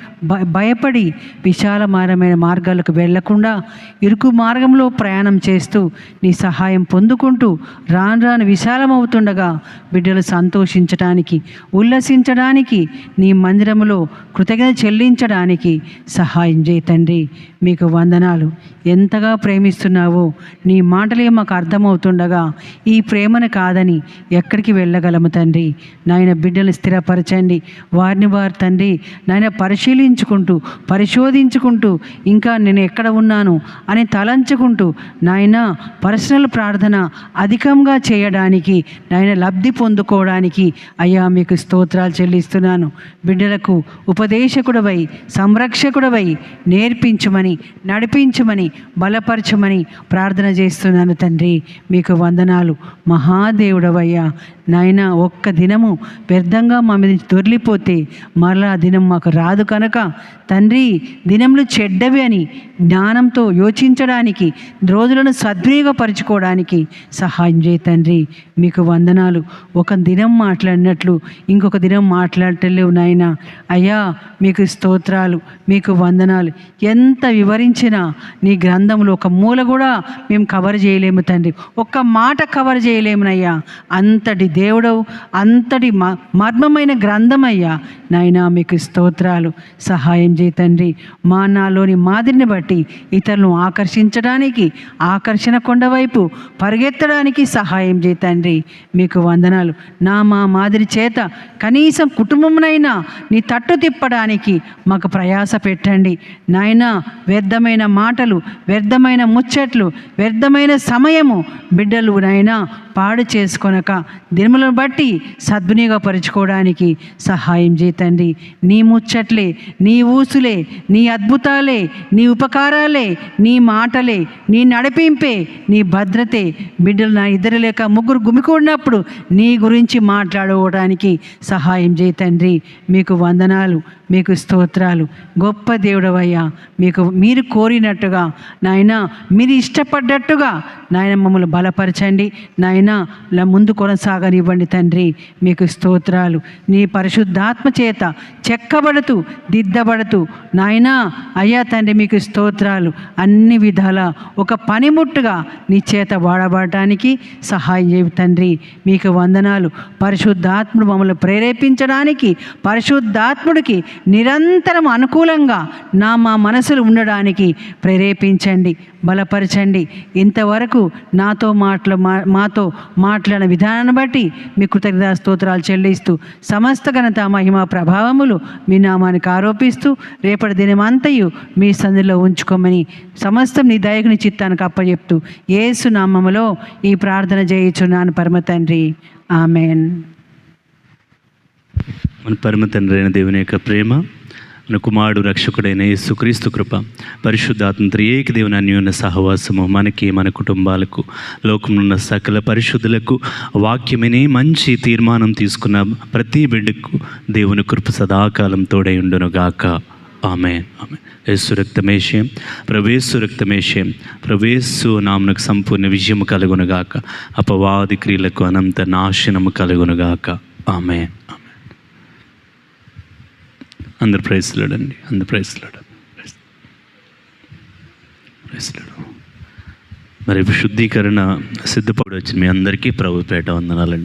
భయపడి విశాలమైన మార్గాలకు వెళ్లకుండా ఇరుకు మార్గంలో ప్రయాణం చేస్తూ నీ సహాయం పొందుకుంటూ రాను విశాలమవుతుండగా బిడ్డలు సంతోషించడానికి, ఉల్లసించడానికి, నీ మందిరములో కృతజ్ఞత చెల్లించడానికి సహాయం చేయి తండ్రి. మీకు వందనాలు. ఎంతగా ప్రేమిస్తున్నావో నీ మాటలే మాకు అర్థమవుతుండగా ఈ ప్రేమను కాదని ఎక్కడికి వెళ్ళగలము తండ్రి. నాయన బిడ్డలు స్థిరపరచండి. వారిని వారు తండ్రి నాయన పరిశోధించుకుంటూ ఇంకా నేను ఎక్కడ ఉన్నాను అని తలంచుకుంటూ నాయన పర్సనల్ ప్రార్థన అధికంగా చేయడానికి, నాయన లబ్ధి పొందుకోవడానికి అయ్యా మీకు స్తోత్రాలు చెల్లిస్తున్నాను. బిడ్డలకు ఉపదేశకుడవై, సంరక్షకుడవై నేర్పించమని, నడిపించమని, బలపరచమని ప్రార్థన చేస్తున్నాను తండ్రి. మీకు వందనాలు. మహాదేవుడవయ్యా నాయన, ఒక్క దినము వ్యర్థంగా మా మీద దొర్లిపోతే మరలా దినం మాకు రాదు కనుక తండ్రి, దినములు చెడ్డవి అని జ్ఞానంతో యోచించడానికి, రోజులను సద్వినియోగపరచుకోవడానికి సహాయం చేయి తండ్రి. మీకు వందనాలు. ఒక దినం మాట్లాడినట్లు ఇంకొక దినం మాట్లాడటలేవు నాయన. అయ్యా మీకు స్తోత్రాలు, మీకు వందనాలు. ఎంత వివరించినా నీ గ్రంథంలో ఒక మూల కూడా మేము కవర్ చేయలేము తండ్రి, ఒక్క మాట కవర్ చేయలేమునయ్యా. అంతటి దేవుడవు, అంతటి మర్మమైన గ్రంథం అయ్యా నాయన. మీకు స్తోత్రాలు. సహాయం చేయి తండ్రి. నాలోని మాదిరిని బట్టి ఇతరులను ఆకర్షించడానికి, ఆకర్షణ కొండ వైపు పరిగెత్తడానికి సహాయం చేయి తండ్రి. మీకు వందనాలు. మా మాదిరి చేత కనీసం కుటుంబంనైనా నీ తట్టు తిప్పడానికి మాకు ప్రయాస పెట్టండి నాయన. వ్యర్థమైన మాటలు, వ్యర్థమైన ముచ్చట్లు, వ్యర్థమైన సమయము బిడ్డలు నాయన పాడు చేసుకొనక దినములను బట్టి సద్వినియోగపరుచుకోవడానికి సహాయం చేయి తండ్రి. నీ ముచ్చట్లే, నీ ఊసులే, నీ అద్భుతాలే, నీ ఉపకారాలే, నీ మాటలే, నీ నడిపింపే, నీ భద్రతే బిడ్డలు నా ఇద్దరు లేక ముగ్గురు గుమికూడినప్పుడు నీ గురించి మాట్లాడుకోవడానికి సహాయం చేయి తండ్రి. మీకు వందనాలు, మీకు స్తోత్రాలు. గొప్ప దేవుడవయ్యా, మీరు కోరినట్టుగా నాయన, మీరు ఇష్టపడ్డట్టుగా నాయన మమ్మల్ని బలపరచండి నాయన. ముందు కొనసాగనివ్వండి తండ్రి. మీకు స్తోత్రాలు. నీ పరిశుద్ధాత్మ చేత చెక్కబడుతూ దిద్దబడుతూ నాయన అయ్యా తండ్రి, మీకు స్తోత్రాలు. అన్ని విధాల ఒక పనిముట్టుగా నీ చేత వాడబడటానికి సహాయం చేయి తండ్రి. మీకు వందనాలు. పరిశుద్ధాత్ముడు మమ్మల్ని ప్రేరేపించడానికి, పరిశుద్ధాత్ముడికి నిరంతరం అనుకూలంగా మా మనసులు ఉండడానికి ప్రేరేపించండి, బలపరచండి. ఇంతవరకు మాతో మాట్లాడిన విధానాన్ని బట్టి మీ కృతజ్ఞతా స్తోత్రాలు చెల్లిస్తూ సమస్త ఘనత మహిమ ప్రభావములు మీ నామానికి ఆరోపిస్తూ రేపటి దినమంతయు మీ సన్నిధిలో ఉంచుకోమని సమస్తం నీ దయకుని చిత్తానికి అప్పచెప్తూ యేసు నామములో ఈ ప్రార్థన చేయుచున్నాను పరమ తండ్రి. ఆమెన్. మన పరమ తండ్రి అయిన దేవుని యొక్క ప్రేమ, మన కుమారుడు రక్షకుడైన యేసుక్రీస్తు కృప, పరిశుద్ధాత్మ త్రియేక దేవుని అన్యోన్య సహవాసము మనకి, మన కుటుంబాలకు, లోకంలో సకల పరిశుద్ధులకు, వాక్యమనే మంచి తీర్మానం తీసుకున్న ప్రతి బిడ్డకు దేవుని కృప సదాకాలం తోడై ఉండునుగాక. ఆమేన్. ఆమేన్. యేసు రక్తమేషయం, ప్రవేశు రక్తమేషయం, ప్రవేశు నామునకు సంపూర్ణ విజయము కలుగునుగాక. అపవాది క్రియలకు అనంత నాశనము కలుగునుగాక. ఆమేన్. అందరు ప్రైజ్లాడండి, అందరు ప్రైజ్లాడండి. మరి శుద్ధీకరణ సిద్ధపడి వచ్చిన మీ అందరికీ ప్రభుపేట వందనాలండి.